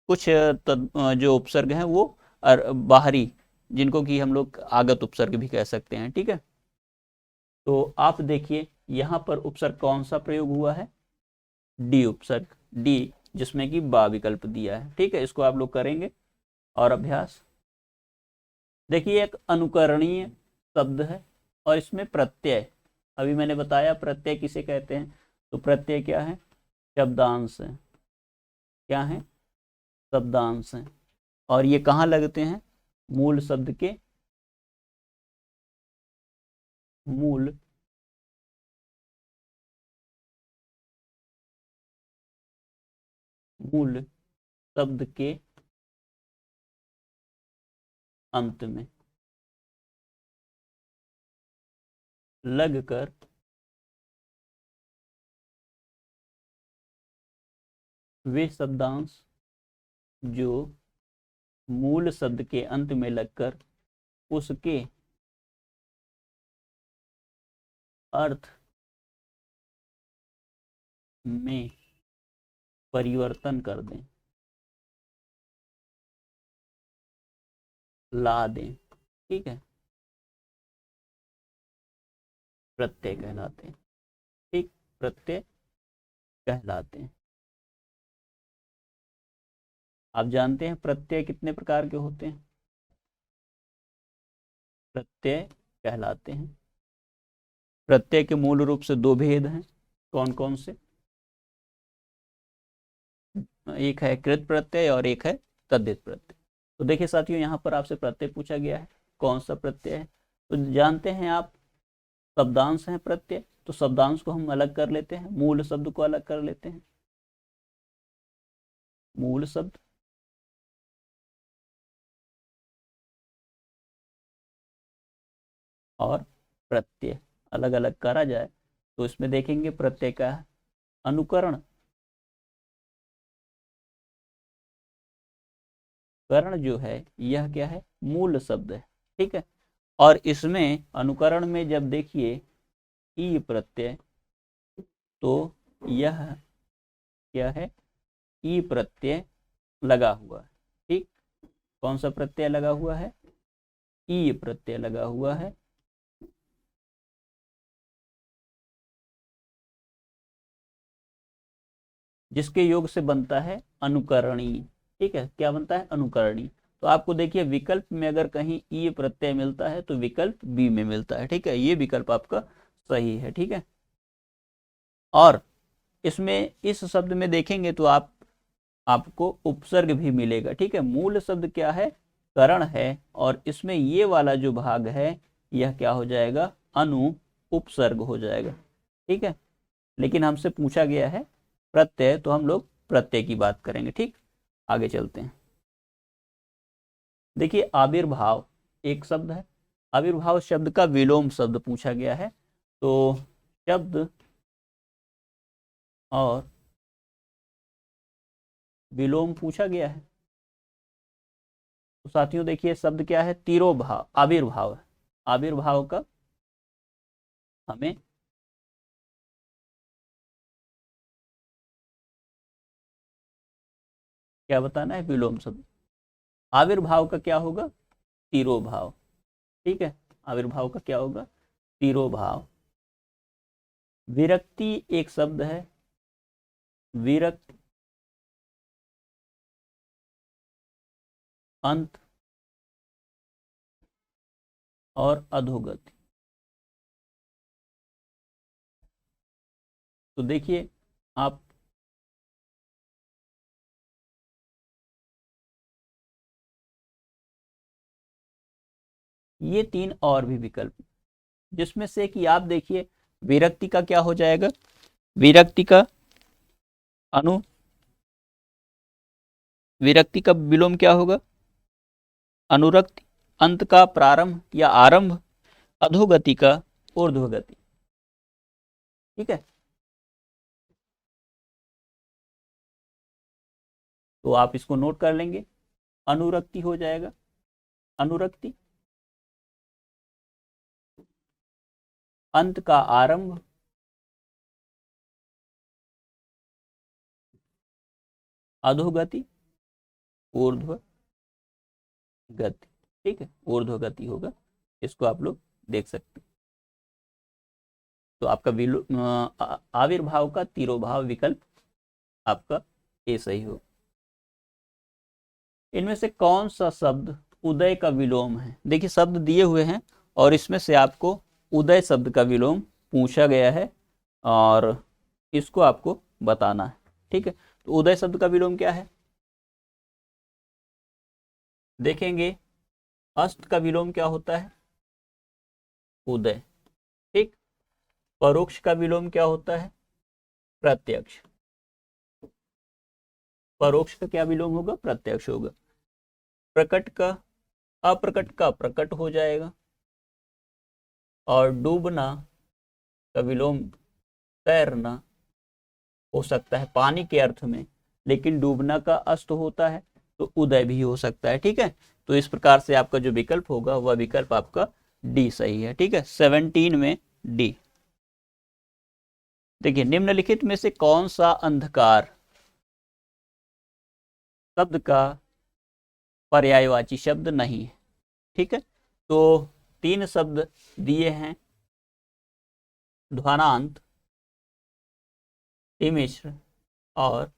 कुछ जो उपसर्ग हैं वो बाहरी, जिनको कि हम लोग आगत उपसर्ग भी कह सकते हैं, ठीक है। तो आप देखिए यहाँ पर उपसर्ग कौन सा प्रयोग हुआ है? डी उपसर्ग, डी, जिसमें कि बा विकल्प दिया है, ठीक है। इसको आप लोग करेंगे। और अभ्यास देखिए, एक अनुकरणीय शब्द है और इसमें प्रत्यय, अभी मैंने बताया प्रत्यय किसे कहते हैं, तो प्रत्यय क्या है? शब्दांश है, क्या हैं, शब्दांश हैं। और ये कहाँ लगते हैं, मूल शब्द के मूल मूल शब्द के अंत में लगकर वे शब्दांश जो मूल शब्द के अंत में लगकर उसके अर्थ में परिवर्तन कर दें, ला दें, ठीक है, प्रत्यय कहलाते हैं। ठीक, प्रत्यय कहलाते हैं। आप जानते हैं प्रत्यय कितने प्रकार के होते हैं, प्रत्यय कहलाते हैं। प्रत्यय के मूल रूप से दो भेद हैं, कौन कौन से, एक है कृत प्रत्यय और एक है तद्धित प्रत्यय। तो देखिए साथियों, यहाँ पर आपसे प्रत्यय पूछा गया है, कौन सा प्रत्यय है। तो जानते हैं आप शब्दांश है प्रत्यय, तो शब्दांश को हम अलग कर लेते हैं, मूल शब्द को अलग कर लेते हैं। मूल शब्द और प्रत्यय अलग अलग करा जाए तो इसमें देखेंगे प्रत्यय का अनुकरण, करण जो है यह क्या है, मूल शब्द है, ठीक है। और इसमें अनुकरण में जब देखिए ई प्रत्यय, तो यह क्या है, ई प्रत्यय लगा हुआ है, ठीक। कौन सा प्रत्यय लगा हुआ है, ई प्रत्यय लगा हुआ है। जिसके योग से बनता है अनुकरणी, ठीक है, क्या बनता है, अनुकरणी। तो आपको देखिए विकल्प में अगर कहीं ई प्रत्यय मिलता है तो विकल्प बी में मिलता है, ठीक है, ये विकल्प आपका सही है, ठीक है। और इसमें इस शब्द में देखेंगे तो आपको उपसर्ग भी मिलेगा, ठीक है। मूल शब्द क्या है, करण है, और इसमें ये वाला जो भाग है यह क्या हो जाएगा, अनु उपसर्ग हो जाएगा, ठीक है। लेकिन हमसे पूछा गया है प्रत्यय, तो हम लोग प्रत्यय की बात करेंगे, ठीक। आगे चलते हैं। देखिए आविर्भाव एक शब्द है, आविर्भाव शब्द का विलोम शब्द पूछा गया है। तो शब्द और विलोम पूछा गया है। तो साथियों देखिए शब्द क्या है, तिरोभाव, आविर्भाव है। आविर्भाव का हमें क्या बताना है, विलोम शब्द। आविर्भाव का क्या होगा, तिरोभाव, ठीक है। आविर्भाव का क्या होगा, तिरोभाव। विरक्ति एक शब्द है, विरक्त अंत और अधोगति। तो देखिए आप ये तीन और भी विकल्प, जिसमें से कि आप देखिए विरक्ति का क्या हो जाएगा, विरक्ति का अनु, विरक्ति का विलोम क्या होगा, अनुरक्ति। अंत का प्रारंभ या आरंभ, अधोगति का ऊर्ध्वगति, ठीक है। तो आप इसको नोट कर लेंगे, अनुरक्ति हो जाएगा, अनुरक्ति। अंत का आरंभ, अधोगति, ऊर्ध्व गति, ठीक है, ऊर्ध्व गति होगा। इसको आप लोग देख सकते हैं। तो आपका आविर्भाव का तिरोभाव विकल्प आपका ए सही हो। इनमें से कौन सा शब्द उदय का विलोम है, देखिए शब्द दिए हुए हैं और इसमें से आपको उदय शब्द का विलोम पूछा गया है और इसको आपको बताना है, ठीक है। तो उदय शब्द का विलोम क्या है? देखेंगे अस्त का विलोम क्या होता है? उदय। ठीक। परोक्ष का विलोम क्या होता है? प्रत्यक्ष। परोक्ष का क्या विलोम होगा? प्रत्यक्ष होगा। प्रकट का अप्रकट का प्रकट हो जाएगा। और डूबना का विलोम तैरना हो सकता है पानी के अर्थ में, लेकिन डूबना का अस्त होता है तो उदय भी हो सकता है। ठीक है, तो इस प्रकार से आपका जो विकल्प होगा वह विकल्प आपका डी सही है। ठीक है, 17 में डी। देखिए, निम्नलिखित में से कौन सा अंधकार शब्द का पर्यायवाची शब्द नहीं है? ठीक है, तो 3 शब्द दिए हैं, ध्वानांत, तिमिश्र और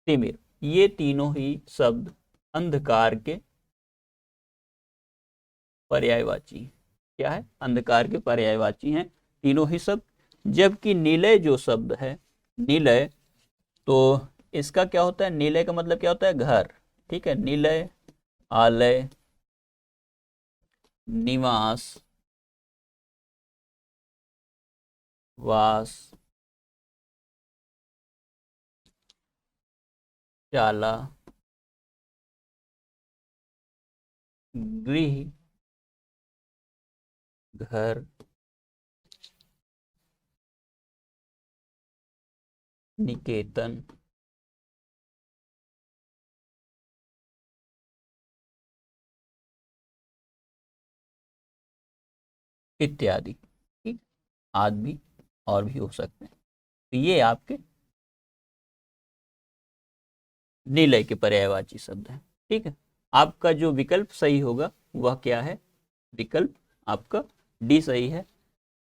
तिमिर। ये तीनों ही शब्द अंधकार के पर्यायवाची क्या है? अंधकार के पर्यायवाची हैं तीनों ही शब्द। जबकि निलय जो शब्द है, निलय, तो इसका क्या होता है? निलय का मतलब क्या होता है? घर। ठीक है, निलय, आलय, निवास, वास, शाला, गृह, घर, निकेतन, इत्यादि। ठीक, आदि और भी हो सकते हैं। तो ये आपके निलय के पर्यायवाची शब्द हैं। ठीक है, आपका जो विकल्प सही होगा वह क्या है? विकल्प आपका डी सही है,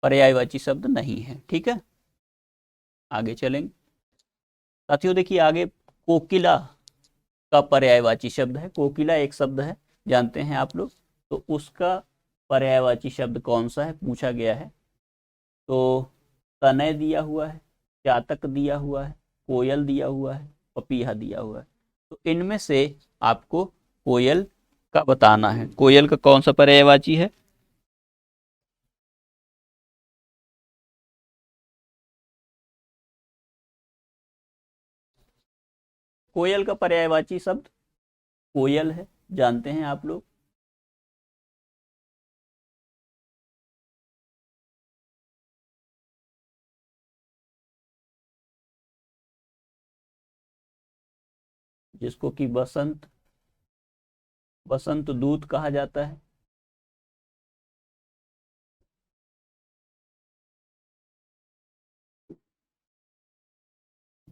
पर्यायवाची शब्द नहीं है। ठीक है, आगे चलेंगे साथियों। देखिए आगे, कोकिला का पर्यायवाची शब्द है। कोकिला एक शब्द है, जानते हैं आप लोग, तो उसका पर्यायवाची शब्द कौन सा है पूछा गया है। तो तनय दिया हुआ है, चातक दिया हुआ है, कोयल दिया हुआ है, पपीहा दिया हुआ है। तो इनमें से आपको कोयल का बताना है। कोयल का कौन सा पर्यायवाची है? कोयल का पर्यायवाची शब्द कोयल है, जानते हैं आप लोग। जिसको कि बसंत दूत कहा जाता है।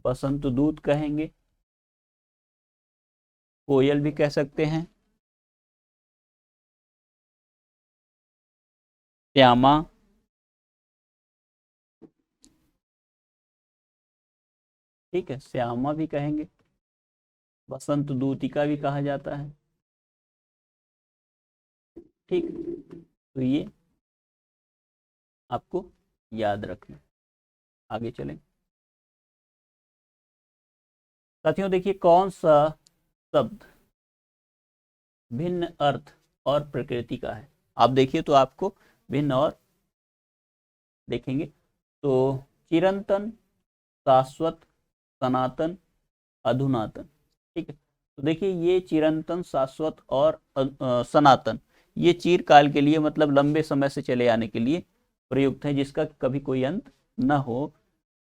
बसंत दूत कहेंगे, कोयल भी कह सकते हैं, श्यामा, ठीक है, श्यामा भी कहेंगे, बसंत दूतिका भी कहा जाता है। ठीक, तो ये आपको याद रखना। आगे चलें साथियों। देखिए, कौन सा शब्द भिन्न अर्थ और प्रकृति का है? आप देखिए तो आपको भिन्न और देखेंगे तो चिरंतन, शाश्वत, सनातन, अधुनातन। ठीक है, तो देखिए ये चिरंतन, शाश्वत और सनातन, ये चिरकाल के लिए मतलब लंबे समय से चले आने के लिए प्रयुक्त है, जिसका कभी कोई अंत न हो,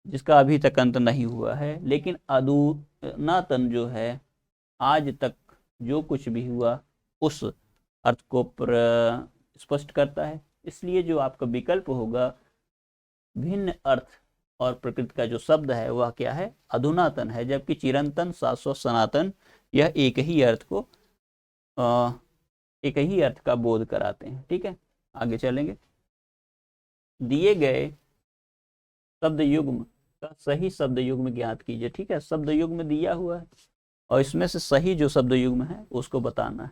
जिसका अभी तक अंत नहीं हुआ है। लेकिन अधुनातन जो है, आज तक जो कुछ भी हुआ उस अर्थ को स्पष्ट करता है। इसलिए जो आपका विकल्प होगा भिन्न अर्थ और प्रकृति का जो शब्द है वह क्या है? अधुनातन है। जबकि चिरंतन, शाश्वत, सनातन यह एक ही अर्थ को एक ही अर्थ का बोध कराते हैं। ठीक है, आगे चलेंगे। दिए गए शब्द युग्म का सही शब्द युग्म ज्ञात कीजिए। ठीक है, शब्द युग्म दिया हुआ है और इसमें से सही जो शब्द युग्म है उसको बताना है।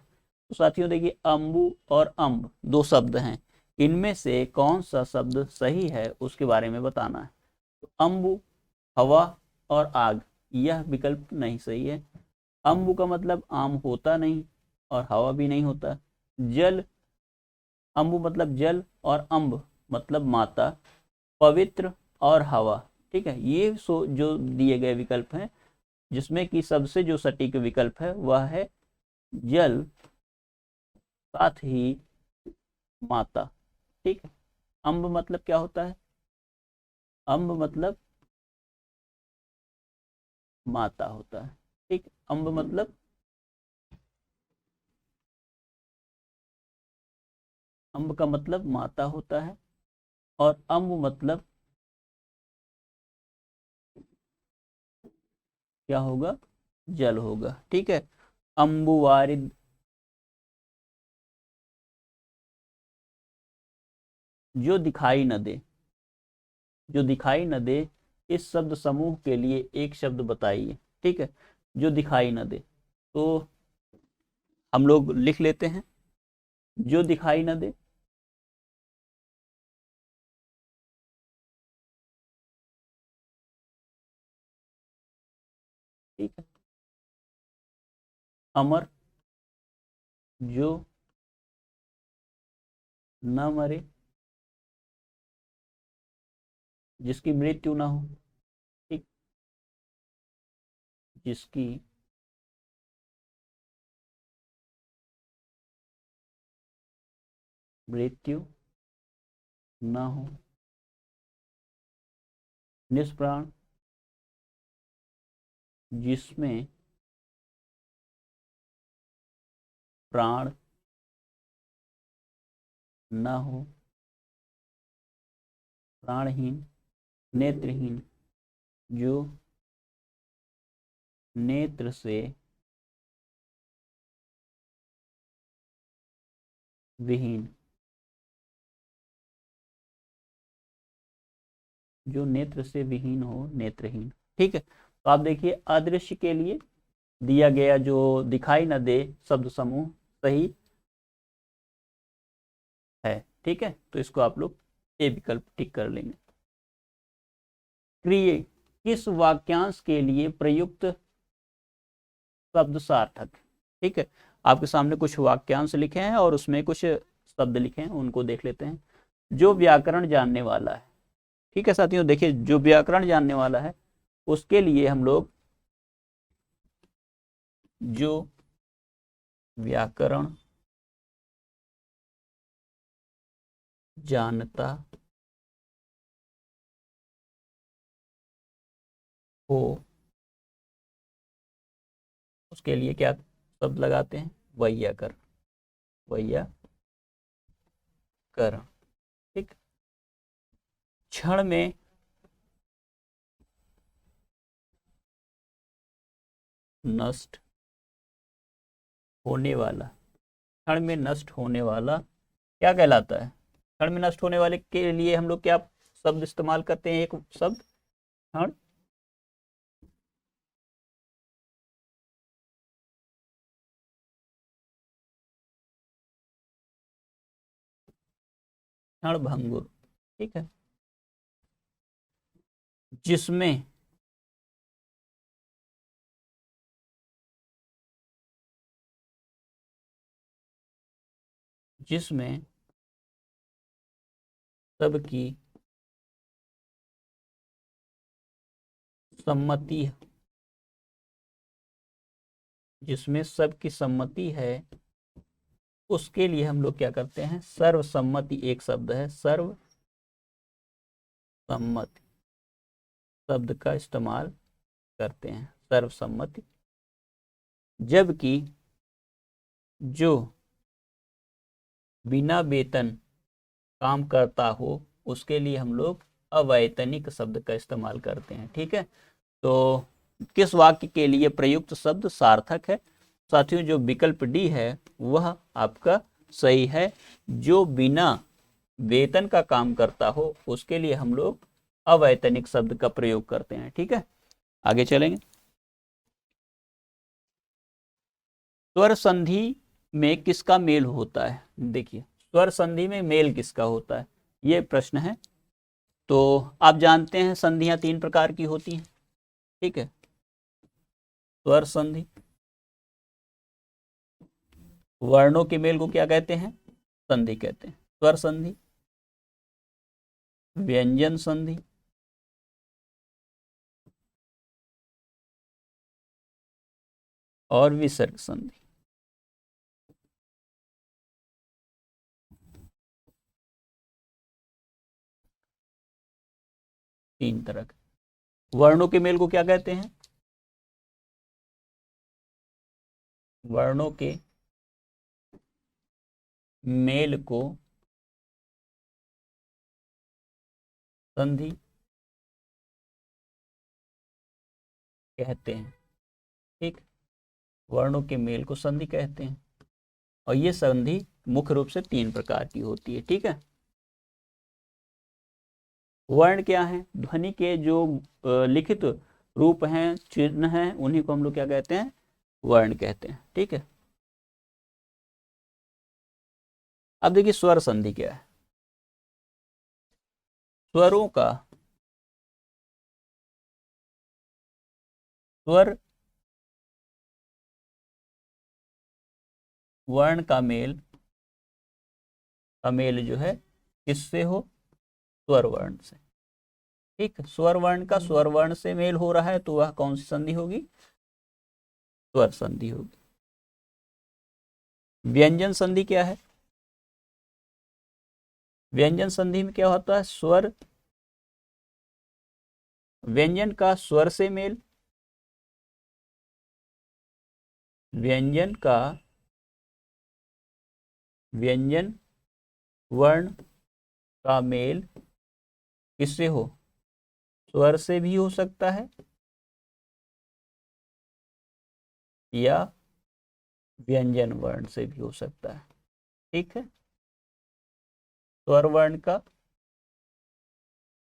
तो साथियों देखिए, अम्बु और अम्ब दो शब्द हैं, इनमें से कौन सा शब्द सही है उसके बारे में बताना है। तो अम्बु हवा और आग, यह विकल्प नहीं सही है। अम्बु का मतलब आम होता नहीं और हवा भी नहीं होता। जल, अम्बु मतलब जल और अम्ब मतलब माता, पवित्र और हवा। ठीक है, ये जो दिए गए विकल्प हैं, जिसमें कि सबसे जो सटीक विकल्प है वह है जल साथ ही माता। ठीक है, अम्ब मतलब क्या होता है? अम्ब मतलब माता होता है। ठीक, अम्ब मतलब, अम्ब का मतलब माता होता है और अम्ब मतलब क्या होगा? जल होगा। ठीक है, अम्बुवारिद, जो दिखाई न दे, जो दिखाई न दे, इस शब्द समूह के लिए एक शब्द बताइए। ठीक है, जो दिखाई न दे, तो हम लोग लिख लेते हैं जो दिखाई न दे। ठीक है, अमर, जो न मरे, जिसकी मृत्यु ना हो। ठीक, जिसकी मृत्यु ना हो। निष्प्राण, जिसमें प्राण ना हो। प्राणहीन, नेत्रहीन, जो नेत्र से विहीन, जो नेत्र से विहीन हो, नेत्रहीन। ठीक है, तो आप देखिए अदृश्य के लिए दिया गया जो दिखाई न दे शब्द समूह सही है। ठीक है, तो इसको आप लोग ए विकल्प टिक कर लेंगे। क्रिय, किस वाक्यांश के लिए प्रयुक्त शब्द सार्थक। ठीक है, आपके सामने कुछ वाक्यांश लिखे हैं और उसमें कुछ शब्द लिखे हैं, उनको देख लेते हैं। जो व्याकरण जानने वाला है। ठीक है साथियों, देखिए जो व्याकरण जानने वाला है उसके लिए हम लोग जो व्याकरण जानता हो उसके लिए क्या शब्द लगाते हैं? वैयाकरण, वैयाकरण। ठीक, क्षण में नष्ट होने वाला, क्षण में नष्ट होने वाला क्या कहलाता है? क्षण में नष्ट होने वाले के लिए हम लोग क्या शब्द इस्तेमाल करते हैं? एक शब्द क्षण, क्षण भंगुर। ठीक है, जिसमें जिसमें सबकी सम्मति, जिसमें सबकी सम्मति है, उसके लिए हम लोग क्या करते हैं? सर्वसम्मति एक शब्द है, सर्वसम्मति शब्द का इस्तेमाल करते हैं, सर्वसम्मति। जबकि जो बिना वेतन काम करता हो उसके लिए हम लोग अवैतनिक शब्द का इस्तेमाल करते हैं। ठीक है, तो किस वाक्य के लिए प्रयुक्त शब्द सार्थक है? साथियों, जो विकल्प डी है वह आपका सही है। जो बिना वेतन का काम करता हो उसके लिए हम लोग अवैतनिक शब्द का प्रयोग करते हैं। ठीक है, आगे चलेंगे। स्वर संधि में किसका मेल होता है? देखिए स्वर संधि में मेल किसका होता है, ये प्रश्न है। तो आप जानते हैं संधियां तीन प्रकार की होती हैं। ठीक है, स्वर संधि। वर्णों के मेल को क्या कहते हैं? संधि कहते हैं। स्वर संधि, व्यंजन संधि, और विसर्ग संधि। तीन तरह के। वर्णों के मेल को क्या कहते हैं? वर्णों के मेल को संधि कहते हैं। ठीक, वर्णों के मेल को संधि कहते हैं। और ये संधि मुख्य रूप से तीन प्रकार की होती है। ठीक है, वर्ण क्या है? ध्वनि के जो लिखित रूप हैं, चिन्ह हैं, उन्हीं को हम लोग क्या कहते हैं? वर्ण कहते हैं। ठीक है, अब देखिए स्वर संधि क्या है। स्वरों का, स्वर वर्ण का मेल जो है किससे हो? स्वर वर्ण से। ठीक, स्वर वर्ण का स्वर वर्ण से मेल हो रहा है तो वह कौन सी संधि होगी? स्वर संधि होगी। व्यंजन संधि क्या है? व्यंजन संधि में क्या होता है? स्वर, व्यंजन का स्वर से मेल, व्यंजन का, व्यंजन वर्ण का मेल किससे हो? स्वर से भी हो सकता है या व्यंजन वर्ण से भी हो सकता है। ठीक है, स्वर वर्ण का,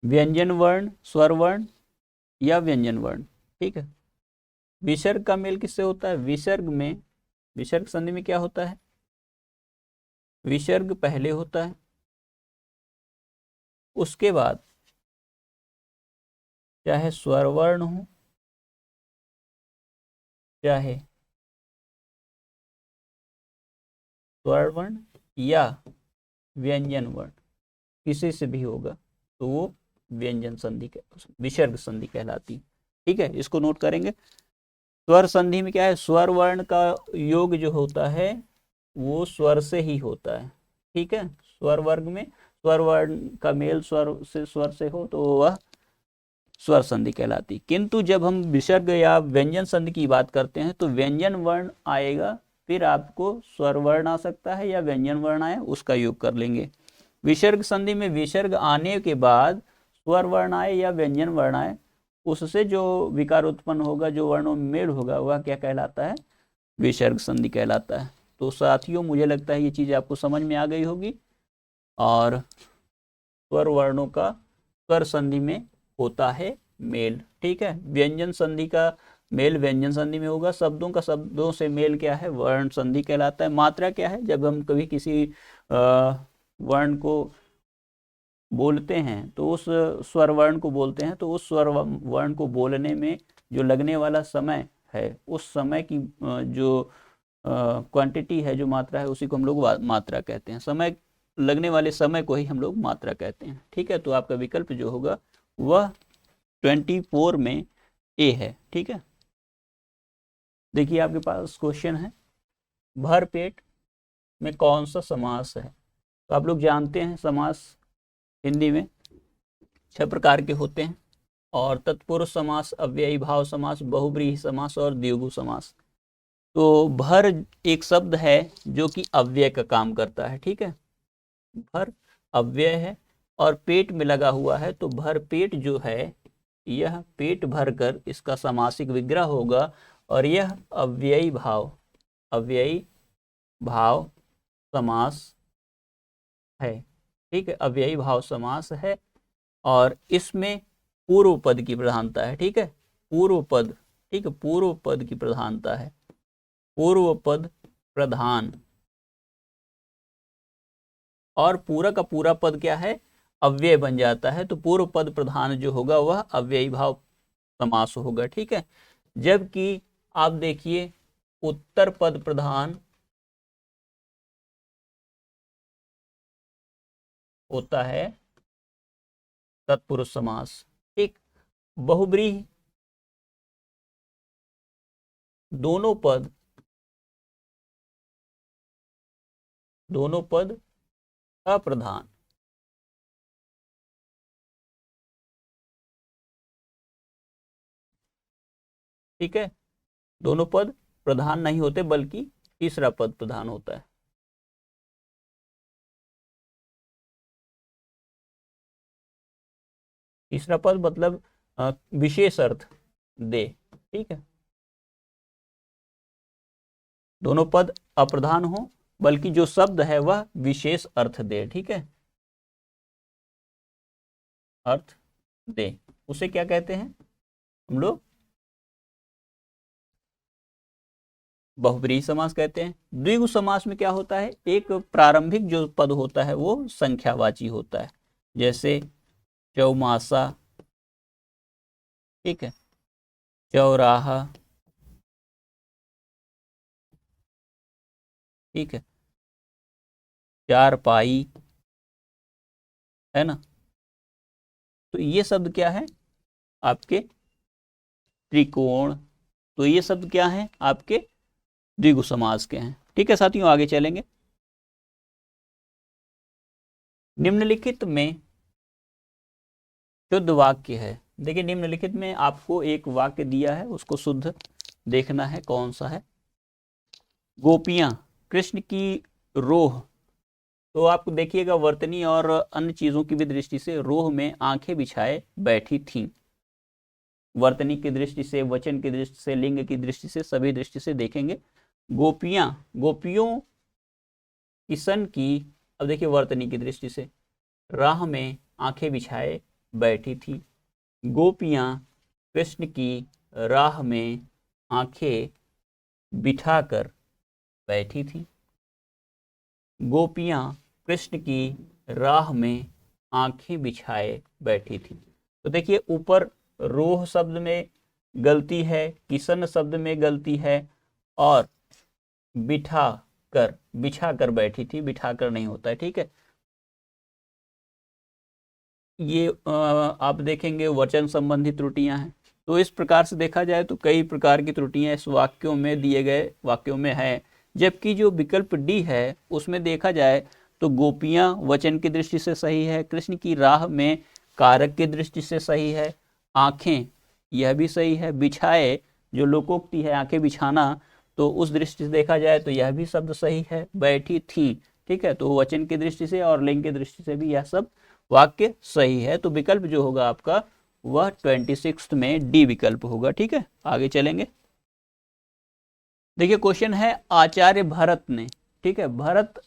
व्यंजन वर्ण, स्वर वर्ण या व्यंजन वर्ण। ठीक है, विसर्ग का मेल किससे होता है? विसर्ग में, विसर्ग संधि में क्या होता है? विसर्ग पहले होता है, उसके बाद चाहे स्वर वर्ण हो, चाहे स्वर वर्ण या व्यंजन वर्ण, किसी से भी होगा तो वो व्यंजन संधि, विसर्ग संधि कहलाती। ठीक है, इसको नोट करेंगे। स्वर संधि में क्या है? स्वर वर्ण का योग जो होता है वो स्वर से ही होता है। ठीक है, स्वर वर्ग में स्वर वर्ण का मेल स्वर से हो तो वह स्वर संधि कहलाती। किंतु जब हम विसर्ग या व्यंजन संधि की बात करते हैं तो व्यंजन वर्ण आएगा, फिर आपको स्वर वर्ण आ सकता है या व्यंजन वर्ण आए, उसका योग कर लेंगे। विसर्ग संधि में विसर्ग आने के बाद स्वर वर्ण आए या व्यंजन वर्ण आए, उससे जो विकार उत्पन्न होगा, जो वर्णों में मेल होगा, वह क्या कहलाता है? विसर्ग संधि कहलाता है। तो साथियों, मुझे लगता है ये चीज़ आपको समझ में आ गई होगी। और स्वर वर्णों का स्वर संधि में होता है मेल। ठीक है, व्यंजन संधि का मेल व्यंजन संधि में होगा। शब्दों का शब्दों से मेल क्या है? वर्ण संधि कहलाता है। मात्रा क्या है? जब हम कभी किसी वर्ण को बोलते हैं तो उस स्वर वर्ण को बोलते हैं, तो उस स्वर वर्ण को बोलने में जो लगने वाला समय है, उस समय की जो क्वांटिटी है, जो मात्रा है, उसी को हम लोग मात्रा कहते हैं। समय लगने वाले समय को ही हम लोग मात्रा कहते हैं। ठीक है, तो आपका विकल्प जो होगा वह 24 में ए है। ठीक है, देखिए आपके पास क्वेश्चन है, भर पेट में कौन सा समास है? तो आप लोग जानते हैं समास हिंदी में 6 प्रकार के होते हैं, और तत्पुरुष समास, अव्ययी भाव समास, बहुब्रीहि समास और द्विगु समास। तो भर एक शब्द है जो कि अव्यय का काम करता है। ठीक है, भर अव्यय है और पेट में लगा हुआ है, तो भर पेट जो है यह पेट भरकर इसका समासिक विग्रह होगा, और यह अव्ययी भाव समास है। ठीक है, अव्ययी भाव समास है और इसमें पूर्व पद की प्रधानता है। ठीक है, पूर्व पद, ठीक है, पूर्व पद की प्रधानता है, पूर्व पद प्रधान। और पूरा का पूरा पद क्या है? अव्यय बन जाता है, तो पूर्व पद प्रधान जो होगा वह अव्ययी भाव समास होगा। ठीक है, जबकि आप देखिए उत्तर पद प्रधान होता है तत्पुरुष समास। ठीक, बहुब्रीहि दोनों पद अप्रधान। ठीक है, दोनों पद प्रधान नहीं होते बल्कि तीसरा पद प्रधान होता है। तीसरा पद मतलब विशेष अर्थ दे। ठीक है, दोनों पद अप्रधान हो बल्कि जो शब्द है वह विशेष अर्थ दे। ठीक है, अर्थ दे, उसे क्या कहते हैं हम लोग? बहुब्रीहि समास कहते हैं। द्विगु समास में क्या होता है, एक प्रारंभिक जो पद होता है वो संख्यावाची होता है, जैसे चौमासा, ठीक है, चौराहा, ठीक है, चारपाई, है ना। तो ये शब्द क्या है आपके? त्रिकोण। तो ये शब्द क्या है आपके? द्विगु समास के हैं। ठीक है साथियों, आगे चलेंगे। निम्नलिखित में शुद्ध वाक्य है। देखिए निम्नलिखित में आपको एक वाक्य दिया है, उसको शुद्ध देखना है कौन सा है। गोपियां कृष्ण की रोह, तो आप देखिएगा वर्तनी और अन्य चीजों की भी दृष्टि से रोह में आंखें बिछाए बैठी थीं। वर्तनी की दृष्टि से, वचन की दृष्टि से, लिंग की दृष्टि से, सभी दृष्टि से देखेंगे। गोपियां, गोपियों किशन की, अब देखिए वर्तनी की दृष्टि से, राह में आंखें बिछाए बैठी थी। गोपियां कृष्ण की राह में आंखें बिठाकर बैठी थी। गोपियां कृष्ण की राह में आंखें बिछाए बैठी थी। तो देखिए ऊपर रोह शब्द में गलती है, किशन शब्द में गलती है, और बिछा कर बैठी थी, बिठा कर नहीं होता है। ठीक है, ये आप देखेंगे वचन संबंधी त्रुटियां हैं। तो इस प्रकार से देखा जाए तो कई प्रकार की त्रुटियां इस वाक्यों में, दिए गए वाक्यों में है। जबकि जो विकल्प डी है उसमें देखा जाए तो गोपियां वचन की दृष्टि से सही है, कृष्ण की राह में कारक की दृष्टि से सही है, आंखें यह भी सही है, बिछाए जो लोकोक्ति है आंखें बिछाना, तो उस दृष्टि से देखा जाए तो यह भी शब्द सही है, बैठी थी। ठीक है, तो वचन की दृष्टि से और लिंग की दृष्टि से भी यह सब वाक्य सही है। तो विकल्प जो होगा आपका वह 26 में डी विकल्प होगा। ठीक है, आगे चलेंगे। देखिए क्वेश्चन है आचार्य भरत ने, ठीक है, भरत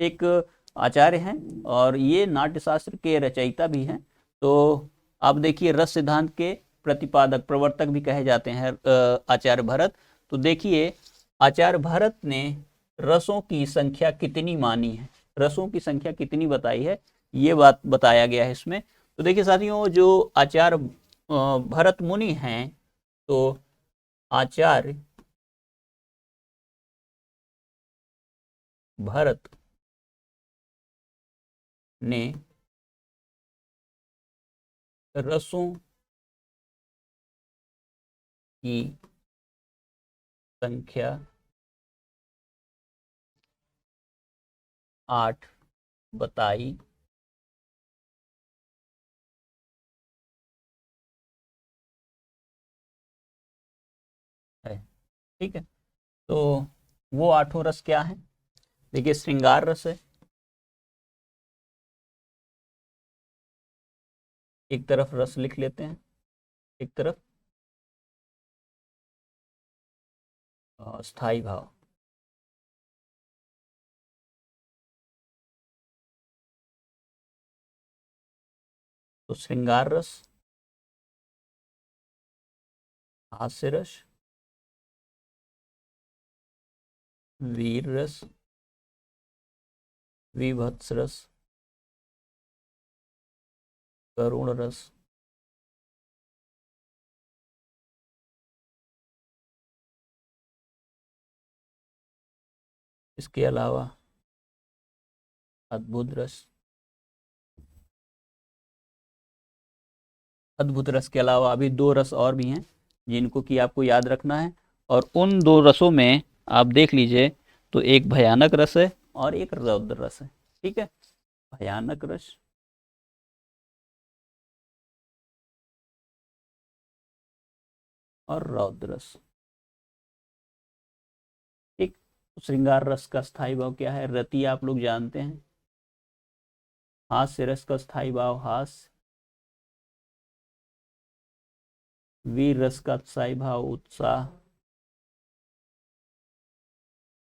एक आचार्य हैं और ये नाट्यशास्त्र के रचयिता भी हैं। तो आप देखिए रस सिद्धांत के प्रतिपादक, प्रवर्तक भी कहे जाते हैं आचार्य भरत। तो देखिए आचार्य भरत ने रसों की संख्या कितनी मानी है, रसों की संख्या कितनी बताई है, ये बात बताया गया है इसमें। तो देखिए साथियों, जो आचार्य भरत मुनि हैं, तो आचार्य भरत ने रसों की संख्या 8 बताई है। ठीक है, तो वो 8 रस क्या है? देखिए श्रृंगार रस है, एक तरफ रस लिख लेते हैं, एक तरफ स्थाई भाव। तो श्रृंगार रस, हास्य रस, वीर रस, विभत्स रस, करुण रस, इसके अलावा अद्भुत रस, अद्भुत रस के अलावा अभी दो रस और भी हैं जिनको कि आपको याद रखना है। और उन दो रसों में आप देख लीजिए तो एक भयानक रस है और एक रौद्र रस है। ठीक है, भयानक रस और रौद्र रस। ठीक, श्रृंगार रस का स्थायी भाव क्या है? रति आप लोग जानते हैं। हास्य रस का स्थायी भाव हास्य। वीर रस का स्थायी भाव उत्साह।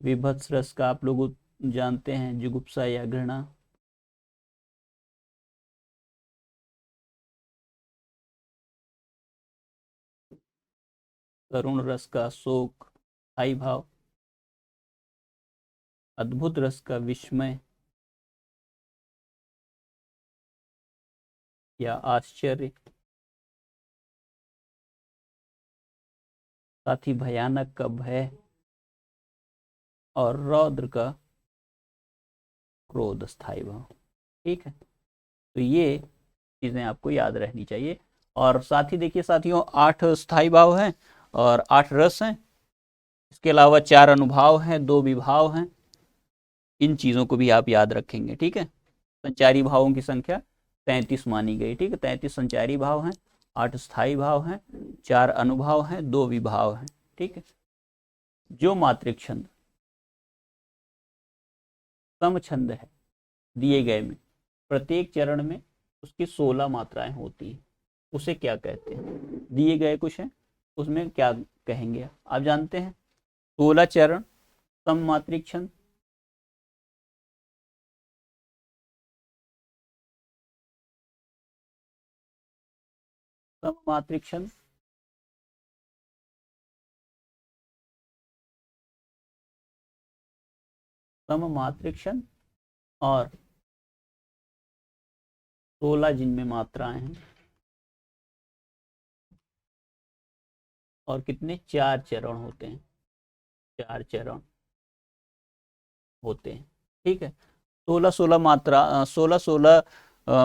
विभत्स रस का आप लोग जानते हैं जुगुप्सा या घृणा। करुण रस का शोक स्थायी भाव। अद्भुत रस का विस्मय या आश्चर्य। साथ ही भयानक का भय और रौद्र का क्रोध स्थायी भाव। ठीक है, तो ये चीजें आपको याद रहनी चाहिए। और साथ ही देखिए साथियों, 8 स्थायी भाव हैं और 8 रस हैं। इसके अलावा 4 अनुभाव हैं, 2 विभाव हैं। इन चीजों को भी आप याद रखेंगे। ठीक है, संचारी भावों की संख्या 33 मानी गई। ठीक है, 33 संचारी भाव हैं, 8 स्थायी भाव हैं, 4 अनुभाव हैं, 2 विभाव हैं। ठीक है, जो मात्रिक छंद सम छंद है दिए गए में, प्रत्येक चरण में उसकी 16 मात्राएं होती है, उसे क्या कहते हैं? दिए गए कुछ है, उसमें क्या कहेंगे आप जानते हैं? 16 चरण सम मात्रिक छंद। सम मात्रिक छंद सम मात्रिक छंद और 16 जिनमें मात्राएं हैं और कितने? 4 चरण होते हैं, 4 चरण होते हैं। ठीक है, 16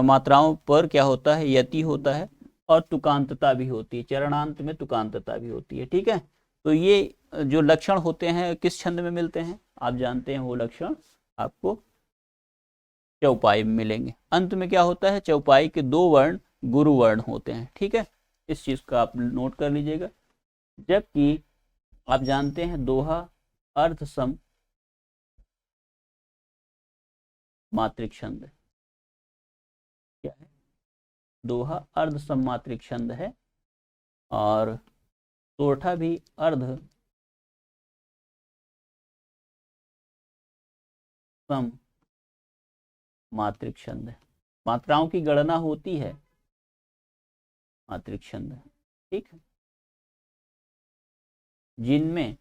मात्राओं पर क्या होता है? यति होता है और तुकांतता भी होती है, चरणांत में तुकांतता भी होती है। ठीक है, तो ये जो लक्षण होते हैं किस छंद में मिलते हैं आप जानते हैं? वो लक्षण आपको चौपाई में मिलेंगे। अंत में क्या होता है? चौपाई के 2 वर्ण गुरु वर्ण होते हैं। ठीक है, इस चीज का आप नोट कर लीजिएगा। जबकि आप जानते हैं दोहा अर्ध सम मात्रिक छंद क्या है? दोहा अर्ध सम मात्रिक छंद है और सोरठा भी अर्ध सम मात्रिक छंद है। मात्राओं की गणना होती है मात्रिक छंद। ठीक है, जिनमें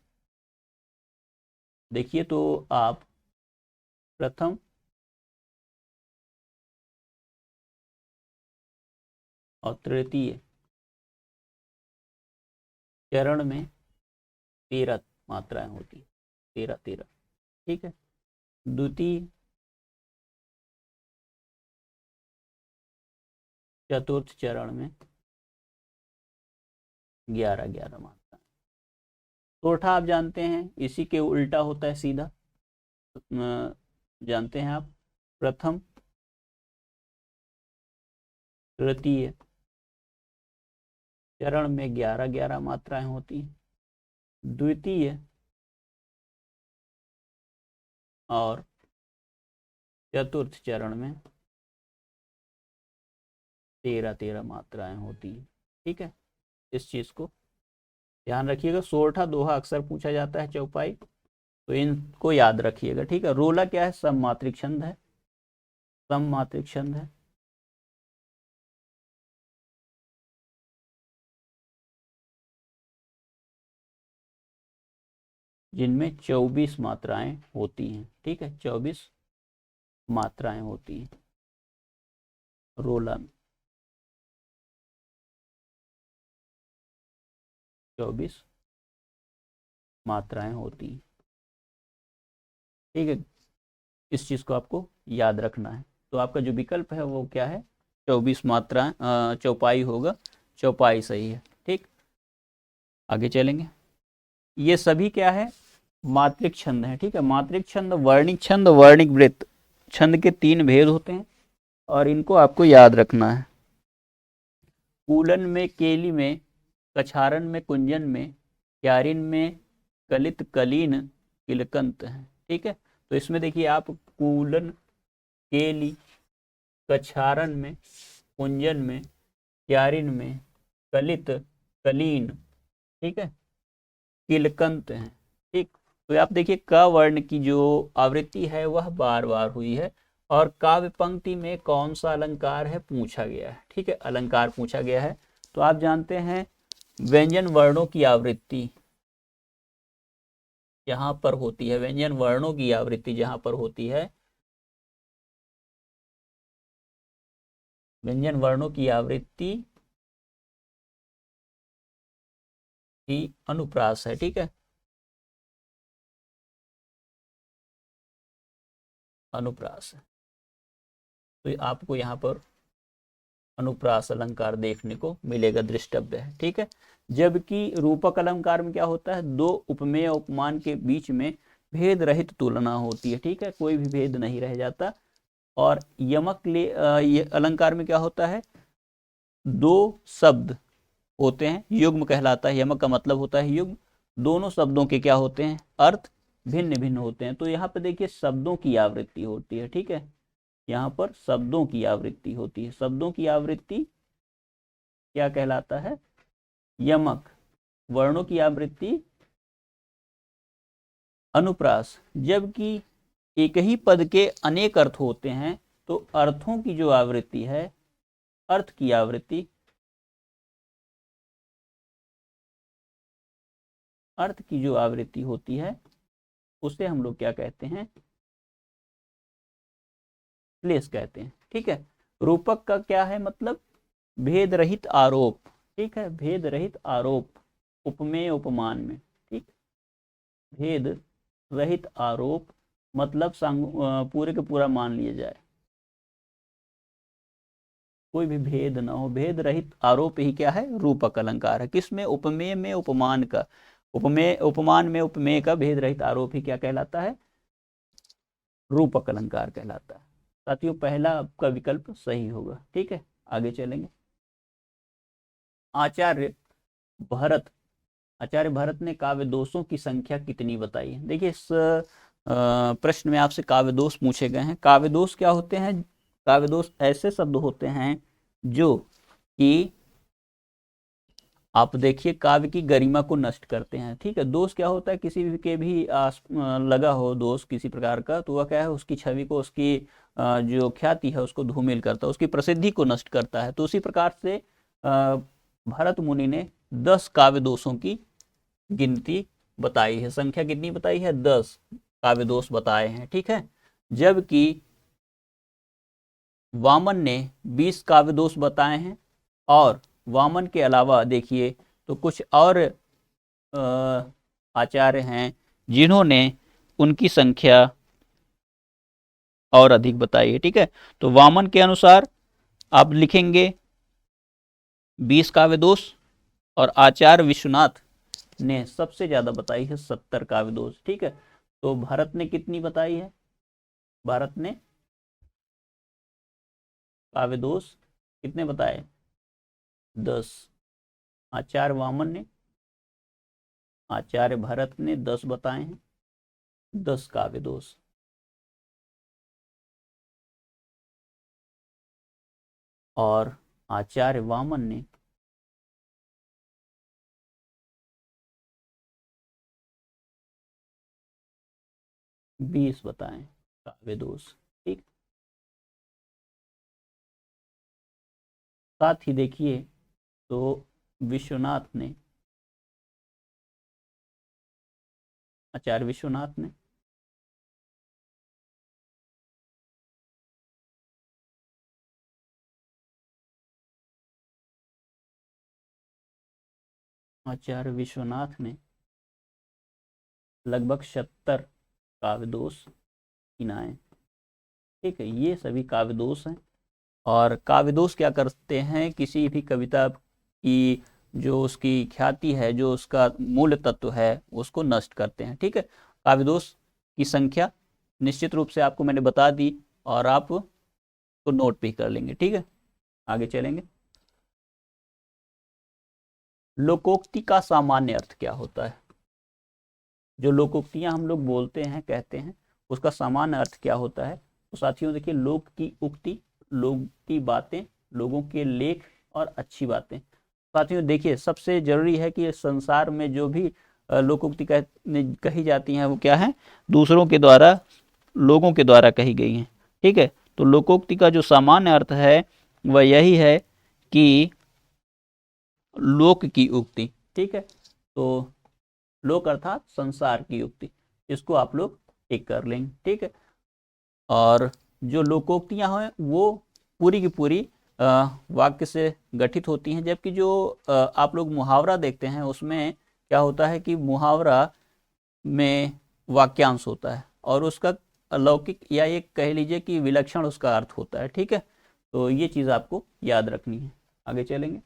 देखिए तो आप प्रथम और तृतीय चरण में 13 मात्राएं होती है, 13 13। ठीक है, द्वितीय चतुर्थ चरण में 11 मात्रा। सोरठा आप जानते हैं इसी के उल्टा होता है सीधा। जानते हैं आप, प्रथम तृतीय चरण में 11 मात्राएं होती हैं, द्वितीय और चतुर्थ चरण में 13 मात्राएं होती हैं। ठीक है, इस चीज को ध्यान रखिएगा। सोरठा दोहा अक्सर पूछा जाता है चौपाई, तो इनको याद रखिएगा। ठीक है, रोला क्या है? सम मात्रिक छंद है, सम मात्रिक छंद है। जिनमें 24 मात्राएं होती हैं। ठीक है, 24 मात्राएं होती हैं रोला में, 24 मात्राएं होती हैं। ठीक है, इस चीज़ को आपको याद रखना है। तो आपका जो विकल्प है वो क्या है, 24 मात्रा चौपाई होगा, चौपाई सही है। ठीक, आगे चलेंगे। ये सभी क्या है, मात्रिक छंद है। ठीक है, मात्रिक छंद, वर्णिक छंद, वर्णिक वृत्त, छंद के 3 भेद होते हैं और इनको आपको याद रखना है। कूलन में, केली में, कछारन में, कुंजन में, क्यारिन में, कलित, कलीन, किलकंत है। ठीक है, तो इसमें देखिए आप कूलन, केली, कछारन में, कुंजन में, क्यारिन में, कलित, कलीन, ठीक है, किलकंत है। ठीक, तो आप देखिए क वर्ण की जो आवृत्ति है वह बार बार हुई है और काव्य पंक्ति में कौन सा अलंकार है पूछा गया है। ठीक है, अलंकार पूछा गया है। तो आप जानते हैं व्यंजन वर्णों की आवृत्ति जहां पर होती है, व्यंजन वर्णों की आवृत्ति जहां पर होती है, व्यंजन वर्णों की आवृत्ति ही अनुप्रास है। ठीक है, अनुप्रास है। तो आपको यहाँ पर अनुप्रास अलंकार देखने को मिलेगा, दृष्टव्य है। ठीक है, जबकि रूपक अलंकार में क्या होता है, दो उपमेय उपमान के बीच में भेद रहित तुलना होती है। ठीक है, कोई भी भेद नहीं रह जाता। और यमक ये अलंकार में क्या होता है, दो शब्द होते हैं, युग्म कहलाता है। यमक का मतलब होता है युग्म। दोनों शब्दों के क्या होते हैं, अर्थ भिन्न भिन्न होते हैं। तो यहाँ पे देखिए शब्दों की आवृत्ति होती है। ठीक है, यहाँ पर शब्दों की आवृत्ति होती है। शब्दों की आवृत्ति क्या कहलाता है, यमक। वर्णों की आवृत्ति अनुप्रास। जबकि एक ही पद के अनेक अर्थ होते हैं तो अर्थों की जो आवृत्ति है, अर्थ की आवृत्ति, अर्थ की जो आवृत्ति होती है उसे हम लोग क्या कहते हैं, क्लेश कहते हैं। ठीक है, रूपक का क्या है मतलब, भेद रहित आरोप। ठीक है, भेद रहित आरोप उपमेय उपमान में। ठीक, भेद रहित आरोप मतलब पूरे के पूरा मान लिया जाए, कोई भी भेद ना हो, भेद रहित आरोप ही क्या है, रूपक अलंकार है। किसमें, उपमेय में उपमान का, उपमेय उपमान में उपमेय का भेद रहित आरोप ही क्या कहलाता है, रूपक अलंकार कहलाता है। साथियों पहला आपका विकल्प सही होगा। ठीक है, आगे चलेंगे। आचार्य भरत, आचार्य भरत ने काव्य दोषों की संख्या कितनी बताई है। देखिए इस प्रश्न में आपसे काव्य दोष पूछे गए हैं। काव्य दोष क्या होते हैं, काव्य दोष ऐसे शब्द होते हैं जो कि आप देखिए काव्य की गरिमा को नष्ट करते हैं। ठीक है, दोष क्या होता है, किसी भी के भी लगा हो दोष किसी प्रकार का, तो वह क्या है, उसकी छवि को, उसकी जो ख्याति है उसको धूमिल करता है, उसकी प्रसिद्धि को नष्ट करता है। तो उसी प्रकार से भरत मुनि ने 10 काव्य दोषों की गिनती बताई है। संख्या कितनी बताई है, 10 काव्य दोष बताए हैं। ठीक है, जबकि वामन ने 20 काव्य दोष बताए हैं। और वामन के अलावा देखिए तो कुछ और आचार्य हैं जिन्होंने उनकी संख्या और अधिक बताई है। ठीक है, तो वामन के अनुसार आप लिखेंगे 20 काव्य दोष और आचार्य विश्वनाथ ने सबसे ज्यादा बताई है 70 काव्य दोष। ठीक है, तो भारत ने कितनी बताई है, भारत ने काव्य दोष कितने बताए, 10। आचार्य वामन ने, आचार्य भरत ने 10 बताए हैं, 10 काव्य दोष। और आचार्य वामन ने 20 बताए काव्य दोष। ठीक, साथ ही देखिए तो विश्वनाथ ने, आचार्य विश्वनाथ ने आचार्य विश्वनाथ ने लगभग 70 काव्य दोष हीनाएँ। ठीक है, ये सभी काव्य दोष हैं। और काव्य दोष क्या करते हैं, किसी भी कविता की जो उसकी ख्याति है, जो उसका मूल तत्व है, उसको नष्ट करते हैं। ठीक है, काव्य दोष की संख्या निश्चित रूप से आपको मैंने बता दी और आप उसको नोट भी कर लेंगे। ठीक है, आगे चलेंगे। लोकोक्ति का सामान्य अर्थ क्या होता है? जो लोकोक्तियां हम लोग बोलते हैं, कहते हैं, उसका सामान्य अर्थ क्या होता है? तो साथियों देखिए, लोक की उक्ति, लोग की बातें, लोगों के लेख और अच्छी बातें। साथियों देखिए, सबसे जरूरी है कि संसार में जो भी लोकोक्ति कही जाती हैं वो क्या है? दूसरों के द्वारा, लोगों के द्वारा कही गई हैं। ठीक है, तो लोकोक्ति का जो सामान्य अर्थ है वह यही है कि लोक की उक्ति। ठीक है, तो लोक अर्थात संसार की उक्ति, इसको आप लोग टिक कर लेंगे। ठीक है, और जो लोकोक्तियां हैं वो पूरी की पूरी वाक्य से गठित होती हैं, जबकि जो आप लोग मुहावरा देखते हैं उसमें क्या होता है कि मुहावरा में वाक्यांश होता है और उसका अलौकिक या ये कह लीजिए कि विलक्षण उसका अर्थ होता है। ठीक है, तो ये चीज़ आपको याद रखनी है। आगे चलेंगे।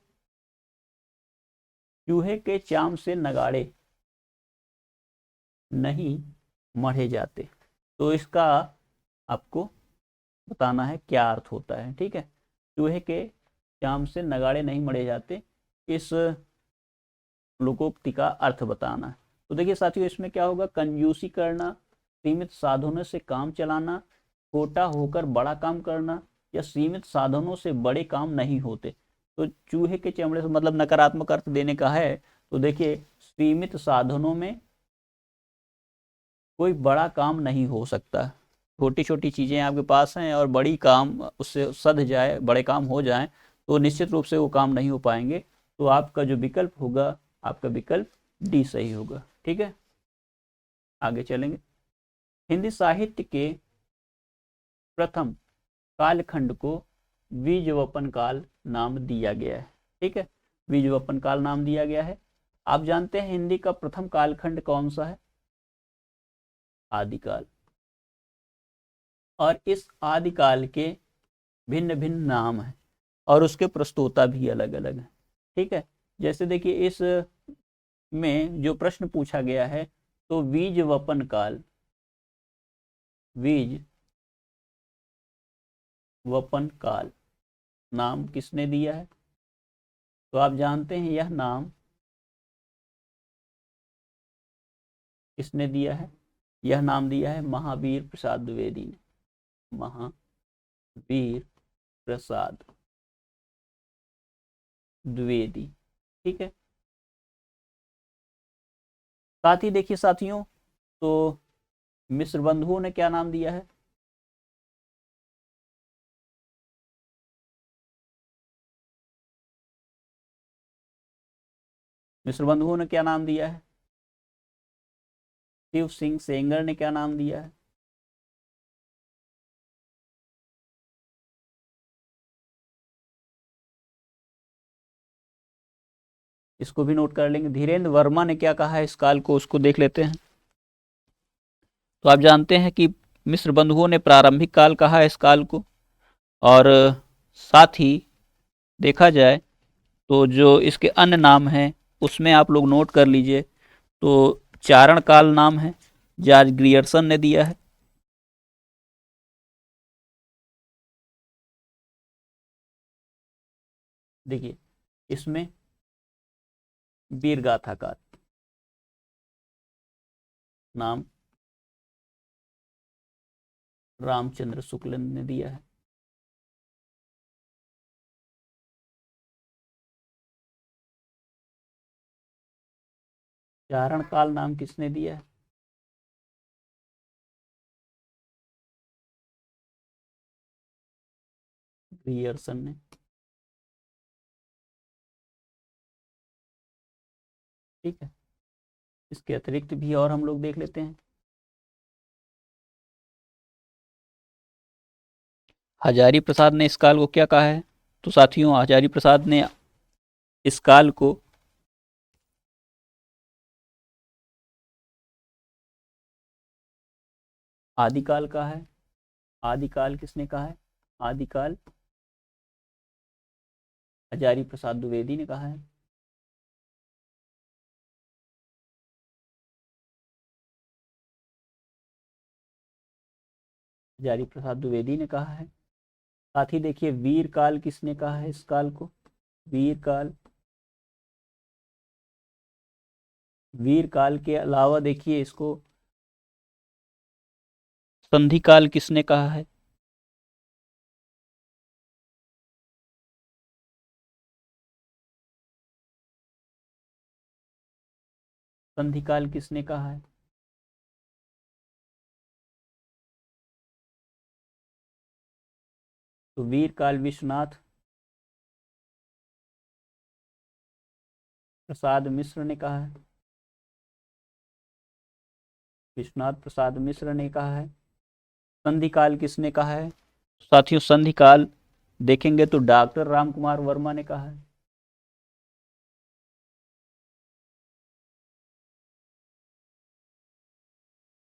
चूहे के चाम से नगाड़े नहीं मढ़े जाते, तो इसका आपको बताना है क्या अर्थ होता है। ठीक है, चूहे के चाम से नगाड़े नहीं मढ़े जाते, इस लोकोक्ति का अर्थ बताना है। तो देखिए साथियों, इसमें क्या होगा? कंजूसी करना, सीमित साधनों से काम चलाना, छोटा होकर बड़ा काम करना, या सीमित साधनों से बड़े काम नहीं होते। तो चूहे के चमड़े से मतलब नकारात्मक अर्थ देने का है। तो देखिए, सीमित साधनों में कोई बड़ा काम नहीं हो सकता। छोटी छोटी चीज़ें आपके पास हैं और बड़ी काम उससे सध जाए, बड़े काम हो जाएं, तो निश्चित रूप से वो काम नहीं हो पाएंगे। तो आपका जो विकल्प होगा, आपका विकल्प डी सही होगा। ठीक है, आगे चलेंगे। हिंदी साहित्य के प्रथम कालखंड को बीजवपन काल नाम दिया गया है। ठीक है, बीजवपन काल नाम दिया गया है। आप जानते हैं हिंदी का प्रथम कालखंड कौन सा है? आदिकाल। और इस आदिकाल के भिन्न भिन्न नाम हैं और उसके प्रस्तोता भी अलग अलग हैं। ठीक है, जैसे देखिए, इस में जो प्रश्न पूछा गया है, तो बीज वपन काल, बीज वपन काल नाम किसने दिया है? तो आप जानते हैं यह नाम किसने दिया है? यह नाम दिया है महावीर प्रसाद द्विवेदी ने। महावीर प्रसाद द्विवेदी। ठीक है, साथ ही देखिए साथियों, तो मिश्र बंधुओं ने क्या नाम दिया है? मिश्र बंधुओं ने क्या नाम दिया है? शिव सिंह सेंगर ने क्या नाम दिया है? इसको भी नोट कर लेंगे। धीरेन्द्र वर्मा ने क्या कहा है इस काल को, उसको देख लेते हैं। तो आप जानते हैं कि मिश्र बंधुओं ने प्रारंभिक काल कहा है इस काल को, और साथ ही देखा जाए तो जो इसके अन्य नाम हैं उसमें आप लोग नोट कर लीजिए। तो चारण काल नाम है, जॉर्ज ग्रियर्सन ने दिया है। देखिए, इसमें वीर गाथा काल नाम रामचंद्र शुक्ल ने दिया है। चारण काल नाम किसने दिया है? ग्रियर्सन ने। ठीक है, इसके अतिरिक्त भी और हम लोग देख लेते हैं। हजारी प्रसाद ने इस काल को क्या कहा है? तो साथियों, हजारी प्रसाद ने इस काल को आदिकाल का है। आदिकाल किसने कहा है? आदिकाल हजारी प्रसाद द्विवेदी ने कहा है। हजारी प्रसाद द्विवेदी ने कहा है। साथ ही देखिए वीर काल किसने कहा है? इस काल को वीर काल। वीर काल के अलावा देखिए इसको संधि काल किसने कहा है? संधि काल किसने कहा है? तो वीर काल विश्वनाथ प्रसाद मिश्र ने कहा है। विश्वनाथ प्रसाद मिश्र ने कहा है। संधि काल किसने कहा है? साथियों संधि काल देखेंगे तो डॉक्टर राम कुमार वर्मा ने कहा है।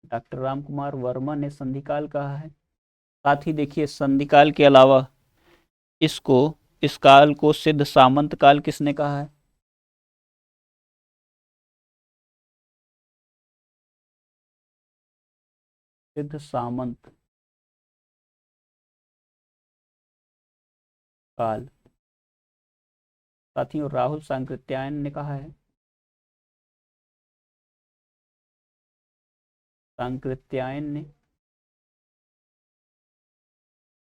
डॉक्टर राम कुमार वर्मा ने संधि काल कहा है। साथ ही देखिए संधि काल के अलावा इसको इस काल को सिद्ध सामंत काल किसने कहा है? सिद्ध सामंत काल साथियों राहुल सांकृत्यायन ने कहा है। सांकृत्यायन ने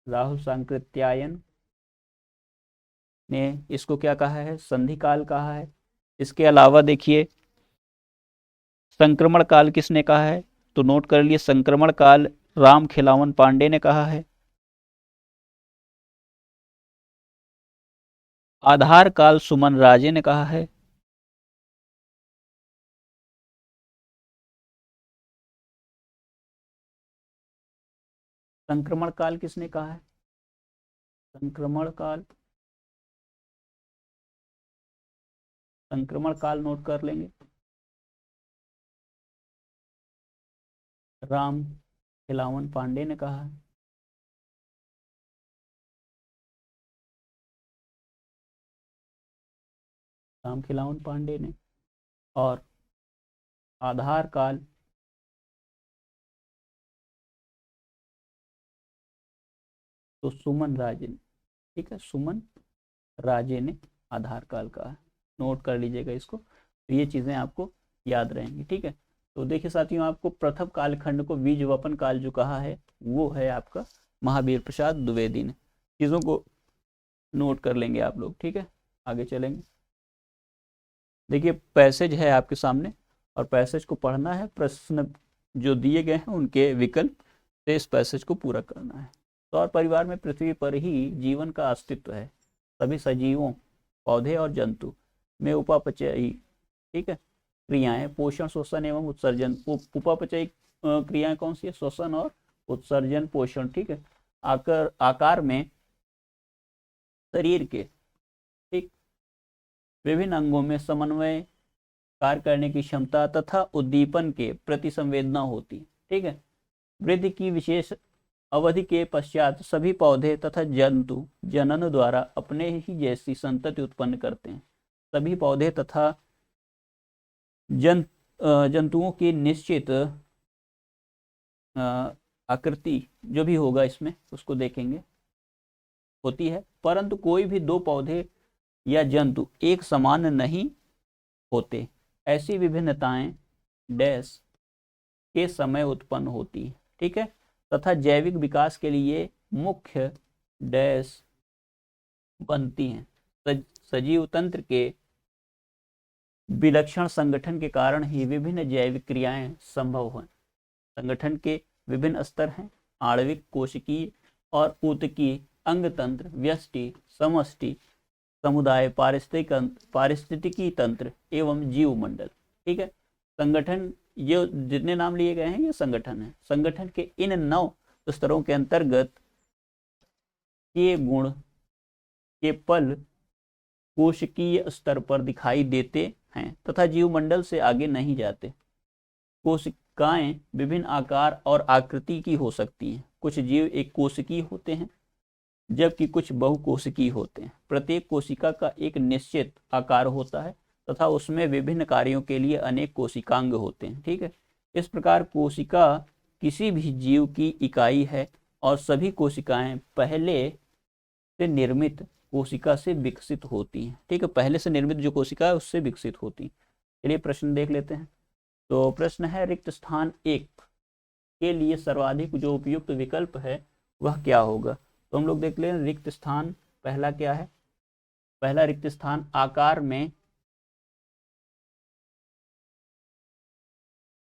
राहुल सांकृत्यायन ने इसको क्या कहा है? संधि काल कहा है। इसके अलावा देखिए संक्रमण काल किसने कहा है? तो नोट कर लिए संक्रमण काल राम खिलावन पांडे ने कहा है। आधार काल सुमन राजे ने कहा है। संक्रमण काल किसने कहा है? संक्रमण काल संक्रमण काल नोट कर लेंगे। राम खिलावन पांडे ने कहा है। राम खिलावन पांडे ने। और आधार काल तो सुमन राजे ने। ठीक है, सुमन राजे ने आधार काल का। नोट कर लीजिएगा इसको, तो ये चीजें आपको याद रहेंगी। ठीक है, तो देखिए साथियों आपको प्रथम कालखंड को बीजवपन काल जो कहा है वो है आपका महावीर प्रसाद द्विवेदी ने। चीजों को नोट कर लेंगे आप लोग। ठीक है, आगे चलेंगे। देखिए पैसेज है आपके सामने और पैसेज को पढ़ना है, प्रश्न जो दिए गए हैं उनके विकल्प से इस पैसेज को पूरा करना है। सौर परिवार में पृथ्वी पर ही जीवन का अस्तित्व है। सभी सजीवों, पौधे और जंतु में उपापचयी, ठीक है, क्रियाएं पोषण, शोषण एवं उत्सर्जन। उपापचयी क्रियाएं कौन सी है? श्वसन और उत्सर्जन, पोषण। ठीक है, आकार में शरीर के ठीक विभिन्न अंगों में समन्वय कार्य करने की क्षमता तथा उद्दीपन के प्रति संवेदना होती। ठीक है, वृद्धि की विशेष अवधि के पश्चात सभी पौधे तथा जंतु जनन द्वारा अपने ही जैसी संतति उत्पन्न करते हैं। सभी पौधे तथा जंतुओं की निश्चित आकृति जो भी होगा इसमें उसको देखेंगे होती है, परंतु कोई भी दो पौधे या जंतु एक समान नहीं होते। ऐसी विभिन्नताएं डैश के समय उत्पन्न होती है। ठीक है, तथा जैविक विकास के लिए मुख्य डैश बनती हैं। सजीव तंत्र के विलक्षण संगठन के कारण ही विभिन्न जैविक क्रियाएं संभव हैं। संगठन के विभिन्न स्तर हैं: आणविक, कोशिकीय और ऊतकीय, अंग तंत्र, व्यष्टि, समष्टि, समुदाय, पारिस्थितिकी तंत्र एवं जीव मंडल। ठीक है, संगठन ये जितने नाम लिए गए हैं ये संगठन है। संगठन के इन 9 स्तरों के अंतर्गत के गुण के पल कोशिकीय स्तर पर दिखाई देते हैं तथा जीवमंडल से आगे नहीं जाते। कोशिकाएं विभिन्न आकार और आकृति की हो सकती हैं। कुछ जीव एक कोशिकीय होते हैं जबकि कुछ बहुकोशिकीय होते हैं। प्रत्येक कोशिका का एक निश्चित आकार होता है तथा उसमें विभिन्न कार्यों के लिए अनेक कोशिकांग होते हैं। ठीक है, इस प्रकार कोशिका किसी भी जीव की इकाई है और सभी कोशिकाएं पहले से निर्मित कोशिका से विकसित होती हैं। ठीक है, पहले से निर्मित जो कोशिका है उससे विकसित होती हैं। चलिए प्रश्न देख लेते हैं। तो प्रश्न है, रिक्त स्थान 1 के लिए सर्वाधिक जो उपयुक्त विकल्प है वह क्या होगा। तो हम लोग देख लें, रिक्त स्थान पहला क्या है। पहला रिक्त स्थान आकार में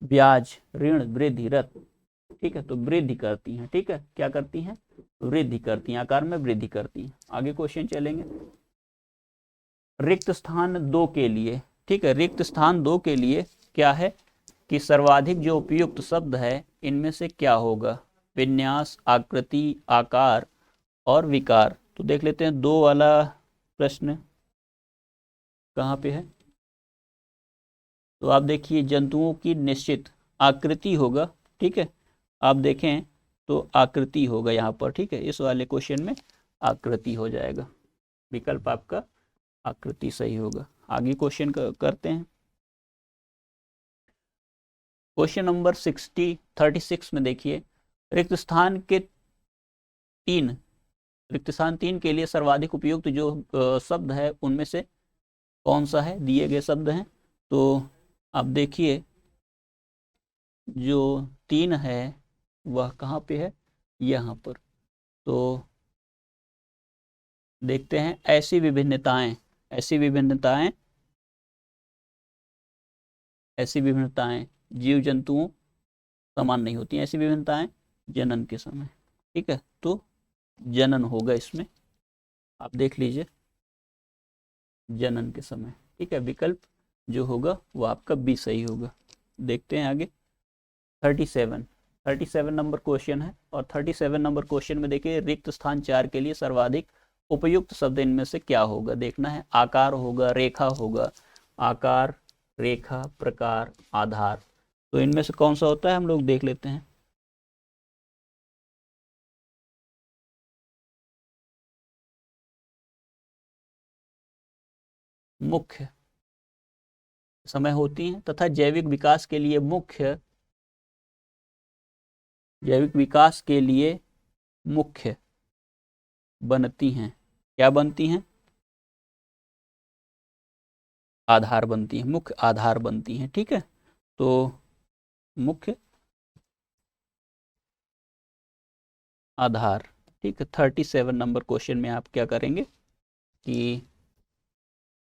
ब्याज, ऋण, वृद्धि, रत। ठीक है, तो वृद्धि करती हैं। ठीक है, क्या करती हैं, वृद्धि करती हैं, आकार में वृद्धि करती हैं। आगे क्वेश्चन चलेंगे। रिक्त स्थान 2 के लिए, ठीक है, रिक्त स्थान 2 के लिए क्या है कि सर्वाधिक जो उपयुक्त शब्द है इनमें से क्या होगा। विन्यास, आकृति, आकार और विकार। तो देख लेते हैं 2 वाला प्रश्न कहाँ पे है। तो आप देखिए, जंतुओं की निश्चित आकृति होगा। ठीक है, आप देखें तो आकृति होगा यहाँ पर। ठीक है, इस वाले क्वेश्चन में आकृति हो जाएगा, विकल्प आपका आकृति सही होगा। आगे क्वेश्चन करते हैं। क्वेश्चन नंबर 36 में देखिए, रिक्त स्थान 3 के लिए सर्वाधिक उपयुक्त जो शब्द है उनमें से कौन सा है। दिए गए शब्द हैं, तो आप देखिए जो 3 है वह कहाँ पे है, यहाँ पर। तो देखते हैं, ऐसी विभिन्नताएं जीव जंतुओं समान नहीं होती हैं। ऐसी विभिन्नताएं जनन के समय। ठीक है, तो जनन होगा इसमें, आप देख लीजिए, जनन के समय। ठीक है, विकल्प जो होगा वो आपका बी सही होगा। देखते हैं आगे। 37 नंबर क्वेश्चन है, और 37 नंबर क्वेश्चन में देखिए, रिक्त स्थान 4 के लिए सर्वाधिक उपयुक्त शब्द इनमें से क्या होगा, देखना है। आकार होगा, रेखा होगा, आकार, रेखा, प्रकार, आधार। तो इनमें से कौन सा होता है हम लोग देख लेते हैं। मुख्य समय होती हैं तथा जैविक विकास के लिए मुख्य बनती हैं। क्या बनती हैं, आधार बनती हैं, मुख्य आधार बनती हैं। ठीक है, तो मुख्य आधार। ठीक है, 37 नंबर क्वेश्चन में आप क्या करेंगे कि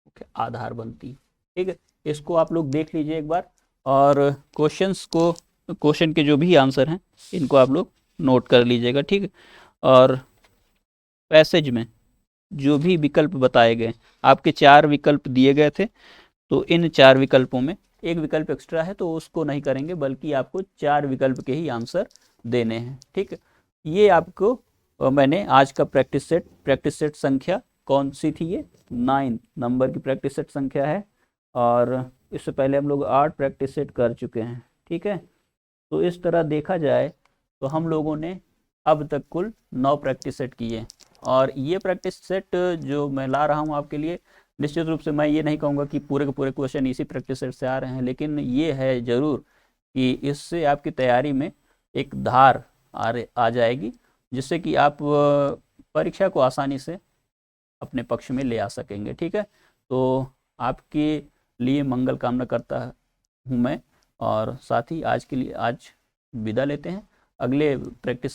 मुख्य आधार बनती। ठीक है, इसको आप लोग देख लीजिए एक बार, और क्वेश्चन के जो भी आंसर हैं इनको आप लोग नोट कर लीजिएगा। ठीक है, और पैसेज में जो भी विकल्प बताए गए, आपके 4 विकल्प दिए गए थे, तो इन 4 विकल्पों में एक विकल्प एक्स्ट्रा है तो उसको नहीं करेंगे, बल्कि आपको 4 विकल्प के ही आंसर देने हैं। ठीक है, ये आपको मैंने आज का प्रैक्टिस सेट संख्या कौन सी थी, ये 9 नंबर की प्रैक्टिस सेट संख्या है, और इससे पहले हम लोग 8 प्रैक्टिस सेट कर चुके हैं। ठीक है, तो इस तरह देखा जाए तो हम लोगों ने अब तक कुल 9 प्रैक्टिस सेट किए, और ये प्रैक्टिस सेट जो मैं ला रहा हूँ आपके लिए, निश्चित रूप से मैं ये नहीं कहूँगा कि पूरे के पूरे क्वेश्चन इसी प्रैक्टिस सेट से आ रहे हैं, लेकिन ये है ज़रूर कि इससे आपकी तैयारी में एक धार आ जाएगी, जिससे कि आप परीक्षा को आसानी से अपने पक्ष में ले आ सकेंगे। ठीक है, तो आपके लिए मंगल कामना करता हूँ मैं, और साथ ही आज विदा लेते हैं। अगले प्रैक्टिस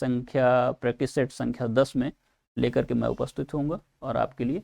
सेट संख्या 10 में लेकर के मैं उपस्थित होऊंगा और आपके लिए